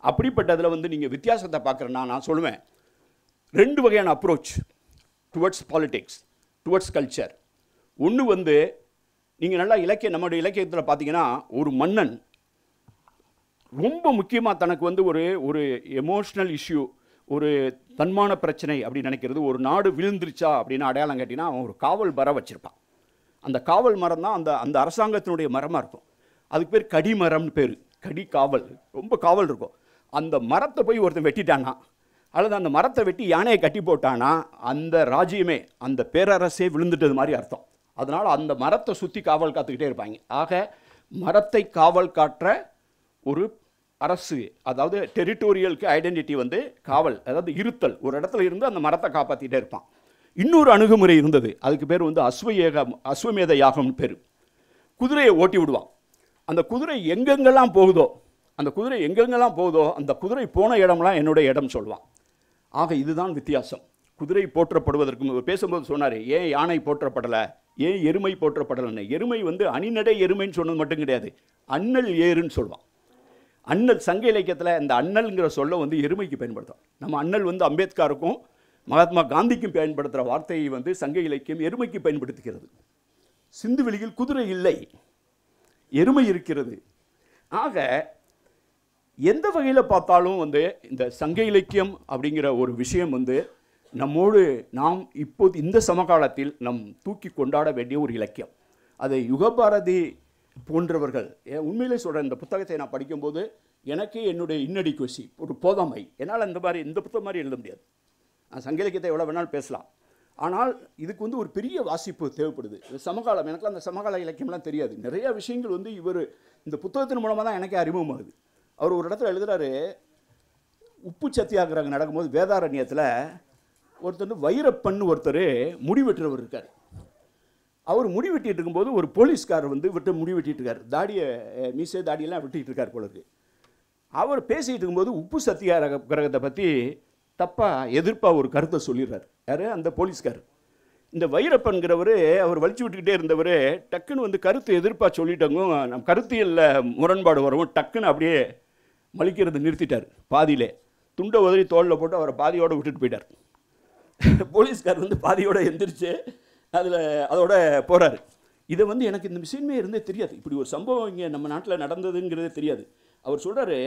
Speaker 2: அப்படிப்பட்டதில் வந்து நீங்கள் வித்தியாசத்தை பார்க்குறேன்னா நான் சொல்லுவேன், 2 வகையான approach towards politics, towards culture. ஒன்று வந்து நீங்கள் நல்லா நம்முடைய இலக்கியத்தில் பார்த்தீங்கன்னா, ஒரு மன்னன் ரொம்ப முக்கியமாக தனக்கு வந்து ஒரு எமோஷ்னல் இஷ்யூ, ஒரு தன்மான பிரச்சனை அப்படின்னு நினைக்கிறது. ஒரு நாடு விழுந்துருச்சா அப்படின்னு அடையாளம் காட்டினா அவன் ஒரு காவல் மரம் வச்சுருப்பான். அந்த காவல் மரம் தான் அந்த அரசாங்கத்தினுடைய மரமாக இருக்கும். அதுக்கு பேர் கடி மரம்னு பேர். கடி காவல், ரொம்ப காவல் இருக்கும். அந்த மரத்தை போய் ஒருத்தன் வெட்டிட்டானா, அல்லது அந்த மரத்தை வெட்டி யானையை கட்டி போட்டானா, அந்த ராஜ்யமே, அந்த பேரரசே விழுந்துட்டது மாதிரி அர்த்தம். அதனால் அந்த மரத்தை சுற்றி காவல் காத்துக்கிட்டே இருப்பாங்க. ஆக மரத்தை காவல் காற்ற ஒரு அரசு, அதாவது டெரிட்டோரியலுக்கு ஐடென்டிட்டி வந்து காவல், அதாவது இருத்தல். ஒரு இடத்துல இருந்து அந்த மரத்தை காப்பாற்றிட்டே இருப்பான். இன்னொரு அணுகுமுறை இருந்தது, அதுக்கு பேர் வந்து அஸ்வமேத யாகம்னு பேர். குதிரையை ஓட்டி விடுவான். அந்த குதிரை எங்கெங்கெல்லாம் போகுதோ அந்த குதிரை போன இடம்லாம் என்னுடைய இடம் சொல்லுவான். ஆக இதுதான் வித்தியாசம். குதிரை போற்றப்படுவதற்கு பேசும்போது சொன்னார், ஏன் யானை போற்றப்படலை, ஏன் எருமை போற்றப்படலைன்னு. எருமை வந்து அணிநடை எருமைன்னு சொன்னது மட்டும் கிடையாது, அண்ணல் ஏறுன்னு சொல்லுவான். அண்ணல் சங்க இலக்கியத்தில் இந்த அண்ணல்ங்கிற சொல்ல வந்து எருமைக்கு பயன்படுத்தும். நம்ம அண்ணல் வந்து அம்பேத்கருக்கும் மகாத்மா காந்திக்கும் பயன்படுத்துகிற வார்த்தையை வந்து சங்க இலக்கியம் எருமைக்கு பயன்படுத்துகிறது. சிந்துவெளியில் குதிரை இல்லை, எருமை இருக்கிறது. ஆக எந்த வகையில் பார்த்தாலும் வந்து இந்த சங்க இலக்கியம் அப்படிங்கிற ஒரு விஷயம் வந்து நம்மோடு நாம் இப்போது இந்த சமகாலத்தில் நம் தூக்கி கொண்டாட வேண்டிய ஒரு இலக்கியம். அதை யுகபாரதி போன்றவர்கள், உண்மையிலே சொல்கிறேன், இந்த புத்தகத்தை நான் படிக்கும்போது எனக்கே என்னுடைய இன்னடிக்குவசி, ஒரு போதாமை, என்னால் இந்த புத்தகம் மாதிரி எழுத முடியாது. நான் சங்க இலக்கியத்தை எவ்வளோ வேணாலும் பேசலாம், ஆனால் இதுக்கு வந்து ஒரு பெரிய வாசிப்பு தேவைப்படுது. சமகாலம், எனக்குலாம் அந்த சமகால இலக்கியம்லாம் தெரியாது. நிறையா விஷயங்கள் வந்து இந்த புத்தகத்தின் மூலமாக தான் எனக்கே அறிமுகமாகுது. அவர் ஒரு இடத்துல எழுதுகிறாரு, உப்பு சத்தியாகிரகம் நடக்கும்போது வேதாரண்யத்தில் ஒருத்தர் வைரப்பன்னு ஒருத்தர் முடிவெட்டுறவர் இருக்கார். அவர் முடி வெட்டிட்டு இருக்கும்போது ஒரு போலீஸ்காரர் வந்து முடி வெட்டிட்டு இருக்கார், தாடியை மீசை தாடியெல்லாம் வெட்டிகிட்டு இருக்கார் போல இருக்கு. அவர் பேசிகிட்டு இருக்கும்போது உப்பு சத்தியாகிரகத்தை பற்றி தப்பாக எதிர்ப்பாக ஒரு கருத்தை சொல்லிடுறார். யார்? அந்த போலீஸ்காரர். இந்த வைரப்பன்கிறவர், அவர் வலிச்சு விட்டுக்கிட்டே இருந்தவர் டக்குன்னு வந்து கருத்து எதிர்ப்பாக சொல்லிட்டாங்க, நம் கருத்தியலில் முரண்பாடு வரவும் டக்குன்னு அப்படியே மலிக்கிறது நிறுத்திட்டார். பாதியிலே துண்டை உதறி தோளில் போட்டு அவரை பாதியோடு விட்டுட்டு போயிட்டார். போலீஸ்கார் வந்து பாதியோடு எந்திரிச்சு அதோட போகிறாரு. இதை வந்து எனக்கு இந்த விஷயமே இருந்தே தெரியாது, இப்படி ஒரு சம்பவம் இங்கே நம்ம நாட்டில் நடந்ததுங்கிறதே தெரியாது. அவர் சொல்கிறாரு,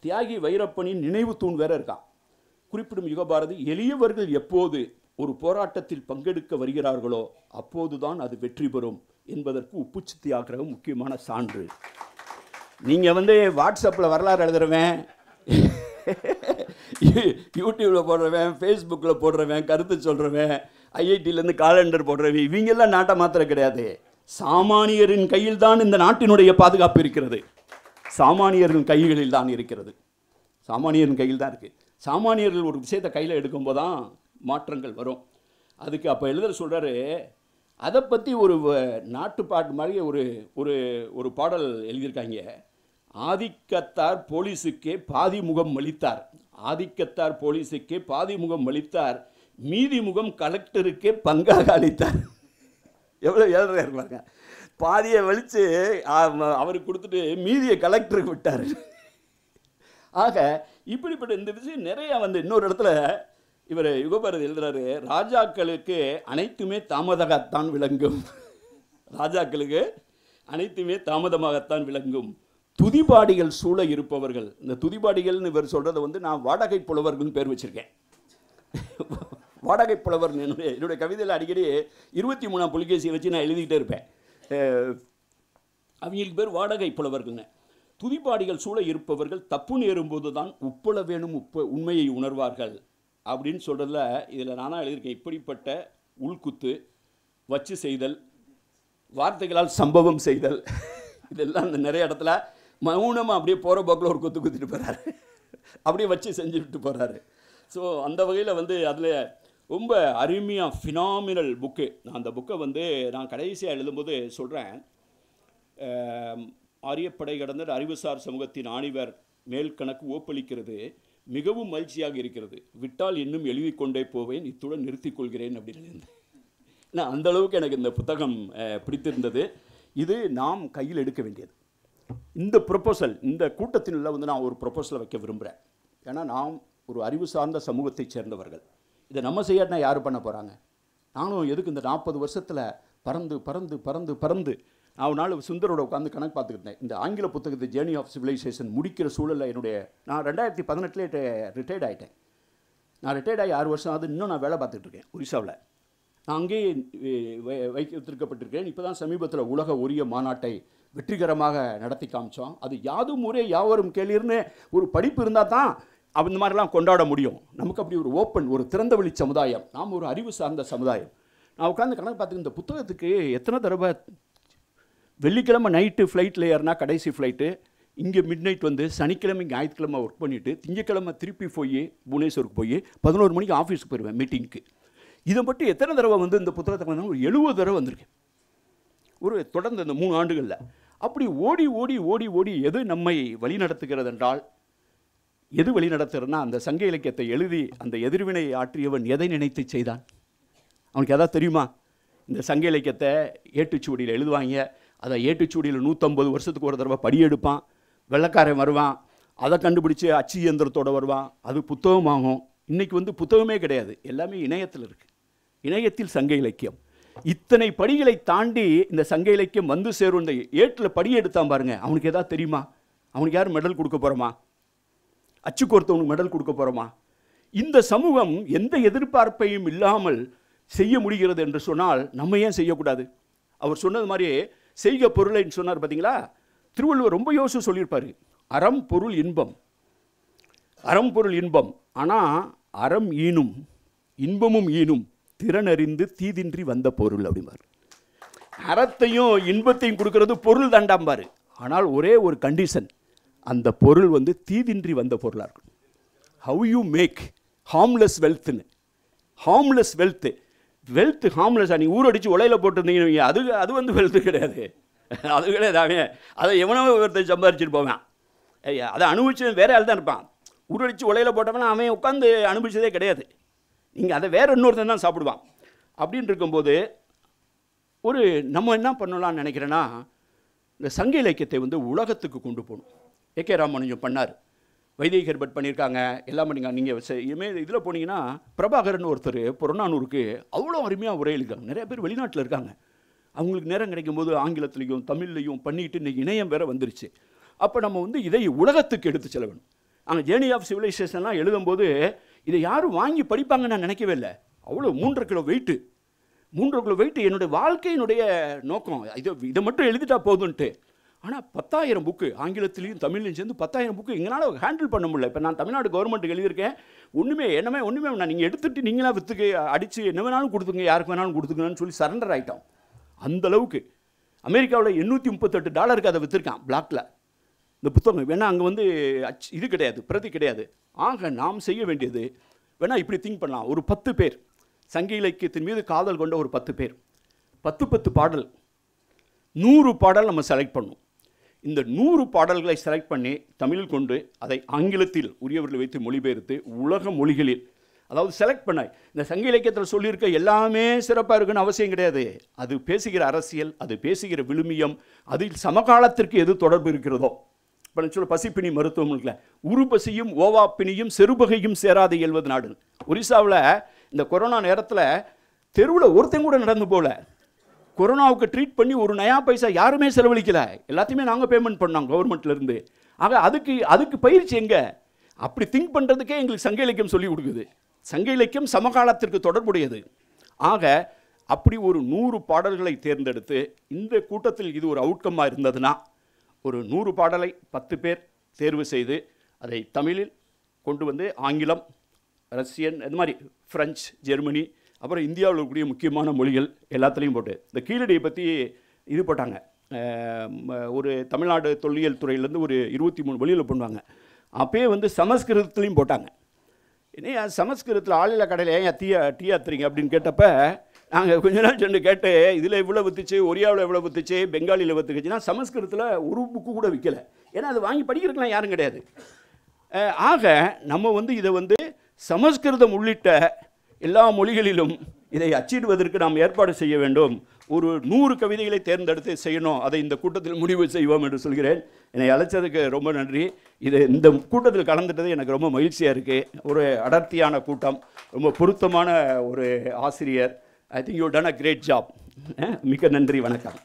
Speaker 2: தியாகி வைரப்பனின் நினைவு தூண் வேற இருக்கான். குறிப்பிடும் யுகபாரதி, எளியவர்கள் எப்போது ஒரு போராட்டத்தில் பங்கெடுக்க வருகிறார்களோ அப்போதுதான் அது வெற்றி பெறும் என்பதற்கு உப்பு சத்தியாகிரகம் முக்கியமான சான்று. நீங்கள் வந்து வாட்ஸ்அப்பில் வரலாறு எழுதுறவன், யூடியூப்பில் போடுறவன், ஃபேஸ்புக்கில் போடுறவன், கருத்து சொல்கிறவன், ஐஐடியிலேருந்து காலண்டர் போடுறவன், இவங்கெல்லாம் நாட்டை மாத்திர கிடையாது. சாமானியரின் கையில் தான் இந்த நாட்டினுடைய பாதுகாப்பு இருக்கிறது. சாமானியரின் கைகளில் தான் இருக்கிறது. சாமானியரின் கையில் தான் இருக்குது. சாமானியர்கள் ஒரு விஷயத்தை கையில் எடுக்கும்போது தான் மாற்றங்கள் வரும். அதுக்கு அப்போ எழுதர் சொல்கிறாரு, அதை பற்றி ஒரு நாட்டுப்பாட்டு மாதிரி ஒரு பாடல் எழுதியிருக்காங்க. ஆதிக்கத்தார் போலீஸுக்கே பாதி முகம் மலித்தார், ஆதிக்கத்தார் போலீஸுக்கே பாதி முகம் மலித்தார், மீதி முகம் கலெக்டருக்கே பங்காக அளித்தார். எவ்வளோ ஏழ்றையாக இருப்பாங்க. பாதியை வலித்து அவருக்கு கொடுத்துட்டு மீதியை கலெக்டருக்கு விட்டார். ஆக இப்படிப்பட்ட இந்த விஷயம் நிறையா வந்து இன்னொரு இடத்துல இவர் யுகபாரதி எழுதுறாரு, ராஜாக்களுக்கு அனைத்துமே தாமதமாகத்தான் விளங்கும், ராஜாக்களுக்கு அனைத்துமே தாமதமாகத்தான் விளங்கும், துதிபாடிகள் சூழ இருப்பவர்கள். இந்த துதிபாடிகள்னு இவர் சொல்கிறத வந்து நான் வாடகை புலவர்கள்னு பேர் வச்சுருக்கேன். வாடகை புலவர் என்னுடைய கவிதையில் அடிக்கடி 23ஆம் புலிகேசியை வச்சு நான் எழுதிக்கிட்டே இருப்பேன். அவங்களுக்கு பேர் வாடகை புலவர்கள்னு. துதிபாடிகள் சூழ இருப்பவர்கள் தப்பு நேரும்போது தான் உப்புள வேணும் உண்மையை உணர்வார்கள் அப்படின்னு சொல்கிறதுல இதில் நானாக எழுதியிருக்கேன். இப்படிப்பட்ட உள்குத்து வச்சு செய்தல், வார்த்தைகளால் சம்பவம் செய்தல், இதெல்லாம் நிறைய இடத்துல மௌனமாக அப்படியே போகிற போக்கில் ஒரு குத்து குத்திட்டு போகிறாரு, அப்படியே வச்சு செஞ்சுட்டு போகிறாரு. ஸோ அந்த வகையில் வந்து அதில் ரொம்ப அருமையாக ஃபினாமினல் புக்கு. நான் அந்த புக்கை வந்து நான் கடைசியாக எழுதும்போது சொல்கிறேன், ஆரியப்படை கடந்த அறிவுசார் சமூகத்தின் ஆணிவர் மேல் கணக்கு ஓப்பளிக்கிறது, மிகவும் மகிழ்ச்சியாக இருக்கிறது, விட்டால் இன்னும் எழுதிக்கொண்டே போவேன், இத்துடன் நிறுத்திக் கொள்கிறேன் அப்படின்னு இருந்தேன். நான் அந்த அளவுக்கு எனக்கு இந்த புத்தகம் பிடித்திருந்தது. இது நாம் கையில் எடுக்க வேண்டியது. இந்த ப்ரொப்போசல், இந்த கூட்டத்தினுள்ள வந்து நான் ஒரு ப்ரொப்போசலை வைக்க விரும்புகிறேன். ஏன்னா நாம் ஒரு அறிவு சார்ந்த சமூகத்தை சேர்ந்தவர்கள். இதை நம்ம செய்யாட்டினா யார் பண்ண போகிறாங்க? நானும் எதுக்கு இந்த 40 வருஷத்தில் பறந்து பறந்து பறந்து பறந்து நான் ஒரு நாள் சுந்தரோட உட்காந்து கணக்கு பார்த்துக்கிட்டேன். இந்த ஆங்கில புத்தகத்தை ஜேர்னி ஆஃப் சிவிலைசேஷன் முடிக்கிற சூழலில் நான் 2018 ரிட்டையர்ட் ஆகிட்டேன். நான் ரிட்டையர்ட் ஆகி 6 வருஷம் ஆகுது. இன்னும் நான் வேலை பார்த்துட்டு இருக்கேன் ஒரிசாவில். நான் அங்கேயே வைத்திருக்கப்பட்டிருக்கேன். இப்போ தான் சமீபத்தில் உலக ஒரிய மாநாட்டை வெற்றிகரமாக நடத்தி காமிச்சோம். அது யாதும் ஊரே யாவரும் கேளீர்னு ஒரு படிப்பு இருந்தால் தான் அந்த மாதிரிலாம் கொண்டாட முடியும். நமக்கு அப்படி ஒரு ஓப்பன், ஒரு திறந்தவெளி சமுதாயம், நாம் ஒரு அறிவு சார்ந்த சமுதாயம். நான் உட்காந்து கணக்கு பார்த்து இந்த புத்தகத்துக்கு எத்தனை தடவை வெள்ளிக்கிழமை நைட்டு ஃப்ளைட்டில் ஏறினா கடைசி ஃப்ளைட்டு, இங்கே மிட் நைட் வந்து சனிக்கிழமை ஞாயிற்றுக்கிழமை ஒர்க் பண்ணிவிட்டு திங்கக்கிழமை திருப்பி போய் புவனேஸ்வருக்கு போய் 11 மணிக்கு ஆஃபீஸுக்கு போயிடுவேன் மீட்டிங்க்கு. இதை மட்டும் எத்தனை தடவை வந்து இந்த புத்தகத்தை வந்து ஒரு 70 தடவை வந்திருக்கேன் ஒரு தொடர்ந்து இந்த 3 ஆண்டுகளில். அப்படி ஓடி ஓடி ஓடி ஓடி எது நம்மை வழி நடத்துகிறது என்றால், எது வழி நடத்துகிறதுனா அந்த சங்க இலக்கியத்தை எழுதி அந்த எதிர்வினை ஆற்றியவன் எதை நினைத்து செய்தான்? அவனுக்கு எதாவது தெரியுமா? இந்த சங்க இலக்கியத்தை ஏட்டுச்சுவடியில் எழுதுவாங்க, அதை ஏட்டுச்சுவடியில் 150 வருஷத்துக்கு ஒரு தடவை படியெடுப்பான், வெள்ளைக்காரன் வருவான், அதை கண்டுபிடிச்சி அச்சு இயந்திரத்தோடு வருவான், அது புத்தகமாகும். இன்றைக்கி வந்து புத்தகமே கிடையாது, எல்லாமே இணையத்தில் இருக்குது. இணையத்தில் சங்க இலக்கியம். இத்தனை படிகளை தாண்டி இந்த சங்க இலக்கியம் வந்து சேரும். இந்த ஏட்டில் படி எடுத்தான் பாருங்க, அவனுக்கு எதாவது தெரியுமா? அவனுக்கு யார் மெடல் கொடுக்க போகிறோமா? அச்சுக்கு ஒருத்தவனுக்கு மெடல் கொடுக்க போகிறோமா? இந்த சமூகம் எந்த எதிர்பார்ப்பையும் இல்லாமல் செய்ய முடிகிறது என்று சொன்னால் நம்ம ஏன் செய்யக்கூடாது? அவர் சொன்னது மாதிரி செய்க பொருளைன்னு சொன்னார் பார்த்தீங்களா? திருவள்ளுவர் ரொம்ப யோசிச்சு சொல்லியிருப்பார், அறம் பொருள் இன்பம், அறம் பொருள் இன்பம். ஆனால் அறம் ஈனும் இன்பமும் ஈனும் திறனறிந்து தீதின்றி வந்த பொருள் அப்படிம்பார். அறத்தையும் இன்பத்தையும் கொடுக்கறது பொருள் தாண்டாம்பார். ஆனால் ஒரே ஒரு கண்டிஷன், அந்த பொருள் வந்து தீதின்றி வந்த பொருளாக இருக்கும். ஹவ் யூ மேக் ஹார்ம்லெஸ் வெல்த்னு. ஹார்ம்லெஸ் வெல்த்து, வெல்த் ஹார்ம்லெஸ்ஸாக நீங்கள் ஊரடிச்சு உலையில் போட்டிருந்தீங்க, அது வந்து வெல்த்து கிடையாது, அது கிடையாது. அவன் அதை எவனோ ஒருத்தர் சம்பாதிச்சுட்டு போவேன், அதை அனுபவிச்சு வேற ஆள் தான் இருப்பான். ஊரடிச்சு உலையில் போட்டவனா அவன் உட்காந்து அனுபவிச்சதே கிடையாது. நீங்கள் அதை வேற இன்னொருத்தன் தான் சாப்பிடுவான். அப்படின்னு இருக்கும்போது ஒரு நம்ம என்ன பண்ணலாம்னு நினைக்கிறேன்னா, இந்த சங்க இலக்கியத்தை வந்து உலகத்துக்கு கொண்டு போகணும். ஏகே ராமானுஜம் பண்ணார், வைத்திய ஹெர்பர்ட் பண்ணியிருக்காங்க, எல்லாம் பண்ணிங்க. நீங்கள் இனிமேல் இதில் போனீங்கன்னா பிரபாகரன் ஒருத்தர் புறநானூருக்கு அவ்வளோ அருமையாக உரை எழுதிருக்காங்க. நிறைய பேர் வெளிநாட்டில் இருக்காங்க, அவங்களுக்கு நேரம் கிடைக்கும்போது ஆங்கிலத்துலேயும் தமிழ்லையும் பண்ணிட்டு இன்றைக்கி இணையம் வேறு வந்துருச்சு. அப்போ நம்ம வந்து இதை உலகத்துக்கு எடுத்து செல்ல வேணும். அங்கே ஜேர்னி ஆஃப் சிவிலைசேஷன்லாம் எழுதும்போது இதை யாரும் வாங்கி படிப்பாங்கன்னு நான் நினைக்கவே இல்லை. அவ்வளோ 3.5 கிலோ வெயிட்டு, 3.5 கிலோ வெயிட்டு. என்னுடைய வாழ்க்கையினுடைய நோக்கம் இதை மட்டும் எழுதிட்டா போதுன்ட்டு. ஆனால் 10,000 புக்கு ஆங்கிலத்திலையும் தமிழ்லையும் சேர்ந்து 10,000 புக்கு எங்களால் ஹேண்டில் பண்ண முடியல. இப்போ நான் தமிழ்நாடு கவர்மெண்ட்டுக்கு எழுதியிருக்கேன், ஒன்றுமே வேணாம், நீங்கள் எடுத்துகிட்டு நீங்களா விற்றுக்கு அடித்து என்ன வேணாலும் கொடுத்துங்க, யாருக்கு வேணாலும் கொடுத்துங்கன்னு சொல்லி சரண்டர் ஆகிட்டோம். அந்தளவுக்கு அமெரிக்காவில் $838 அதை விற்றுருக்கான் பிளாக்ல இந்த புத்தகம். வேணால் அங்கே வந்து இது கிடையாது, பிரதி கிடையாது. ஆக நாம் செய்ய வேண்டியது வேணால் இப்படி திங்க் பண்ணலாம். ஒரு 10 பேர் சங்க இலக்கியத்தின் மீது காதல் கொண்ட ஒரு 10 பேர், 10 பாடல், 100 பாடல் நம்ம செலக்ட் பண்ணணும். இந்த 100 பாடல்களை செலக்ட் பண்ணி தமிழில் கொண்டு அதை ஆங்கிலத்தில் உரியவர்களை வைத்து மொழிபெயர்த்து உலக மொழிகளில், அதாவது செலக்ட் பண்ண இந்த சங்க இலக்கியத்தில் சொல்லியிருக்க எல்லாமே சிறப்பாக இருக்குன்னு அவசியம் கிடையாது. அது பேசுகிற அரசியல், அது பேசுகிற விழுமியம், அதில் சமகாலத்திற்கு எது தொடர்பு இருக்கிறதோ. இப்போ நான் சொல்ல பசிப்பினி மருத்துவம் இருக்குல்ல, உருப்பசியும் ஓவாப்பினியும் செருபகையும் சேராத இயல்வது நாடு. ஒரிசாவில் இந்த கொரோனா நேரத்தில் தெருவில் ஒருத்தன் கூட நடந்து போகல, கொரோனாவுக்கு ட்ரீட் பண்ணி ஒரு நயா பைசா யாருமே செலவழிக்கல, எல்லாத்தையுமே நாங்கள் பேமெண்ட் பண்ணோம் கவர்மெண்ட்லேருந்து. ஆக அதுக்கு பயிற்சி எங்கே? அப்படி திங்க் பண்ணுறதுக்கே எங்களுக்கு சங்க இலக்கியம் சொல்லி கொடுக்குது. சங்க இலக்கியம் சமகாலத்திற்கு தொடர்புடையது. ஆக அப்படி ஒரு 100 பாடல்களை தேர்ந்தெடுத்து இந்த கூட்டத்தில் இது ஒரு அவுட்கம்மாக இருந்ததுன்னா, ஒரு 100 பாடலை 10 பேர் தேர்வு செய்து அதை தமிழில் கொண்டு வந்து ஆங்கிலம், ரஷ்யன், இந்த மாதிரி ஃப்ரெஞ்ச், ஜெர்மனி, அப்புறம் இந்தியாவில் இருக்கக்கூடிய முக்கியமான மொழிகள் எல்லாத்துலேயும் போட்டு இந்த கீழடியை பற்றி இது போட்டாங்க. ஒரு தமிழ்நாடு தொல்லியல் துறையிலேருந்து ஒரு 23 மொழியில் பண்ணுவாங்க. அப்பயே வந்து சமஸ்கிருதத்துலேயும் போட்டாங்க. ஏன்னா சமஸ்கிருதத்தில் ஆளில கடையில் ஏன் டீ ஆத்துறீங்க அப்படின்னு கேட்டப்ப நாங்கள் கொஞ்ச நாள் சென்று கேட்டு இதில் இவ்வளோ விற்றுச்சு, ஒரியாவில் எவ்வளோ விற்றுச்சு, பெங்காலியில் விற்றுச்சுன்னா சமஸ்கிருதத்தில் ஒரு புக்கு கூட விற்கலை. ஏன்னா அது வாங்கி படிக்கிறதுலாம் யாரும் கிடையாது. ஆக நம்ம வந்து இதை வந்து சமஸ்கிருதம் உள்ளிட்ட எல்லா மொழிகளிலும் இதை அச்சிடுவதற்கு நாம் ஏற்பாடு செய்ய வேண்டும். ஒரு 100 கவிதைகளை தேர்ந்தெடுத்து செய்யணும். அதை இந்த கூட்டத்தில் முடிவு செய்வோம் என்று சொல்கிறேன். என்னை அழைச்சதுக்கு ரொம்ப நன்றி. இந்த கூட்டத்தில் கலந்துட்டது எனக்கு ரொம்ப மகிழ்ச்சியாக இருக்குது. ஒரு அடர்த்தியான கூட்டம், ரொம்ப பொருத்தமான ஒரு ஆசிரியர். I think you done a great job. மிக்க நன்றி, வணக்கம்.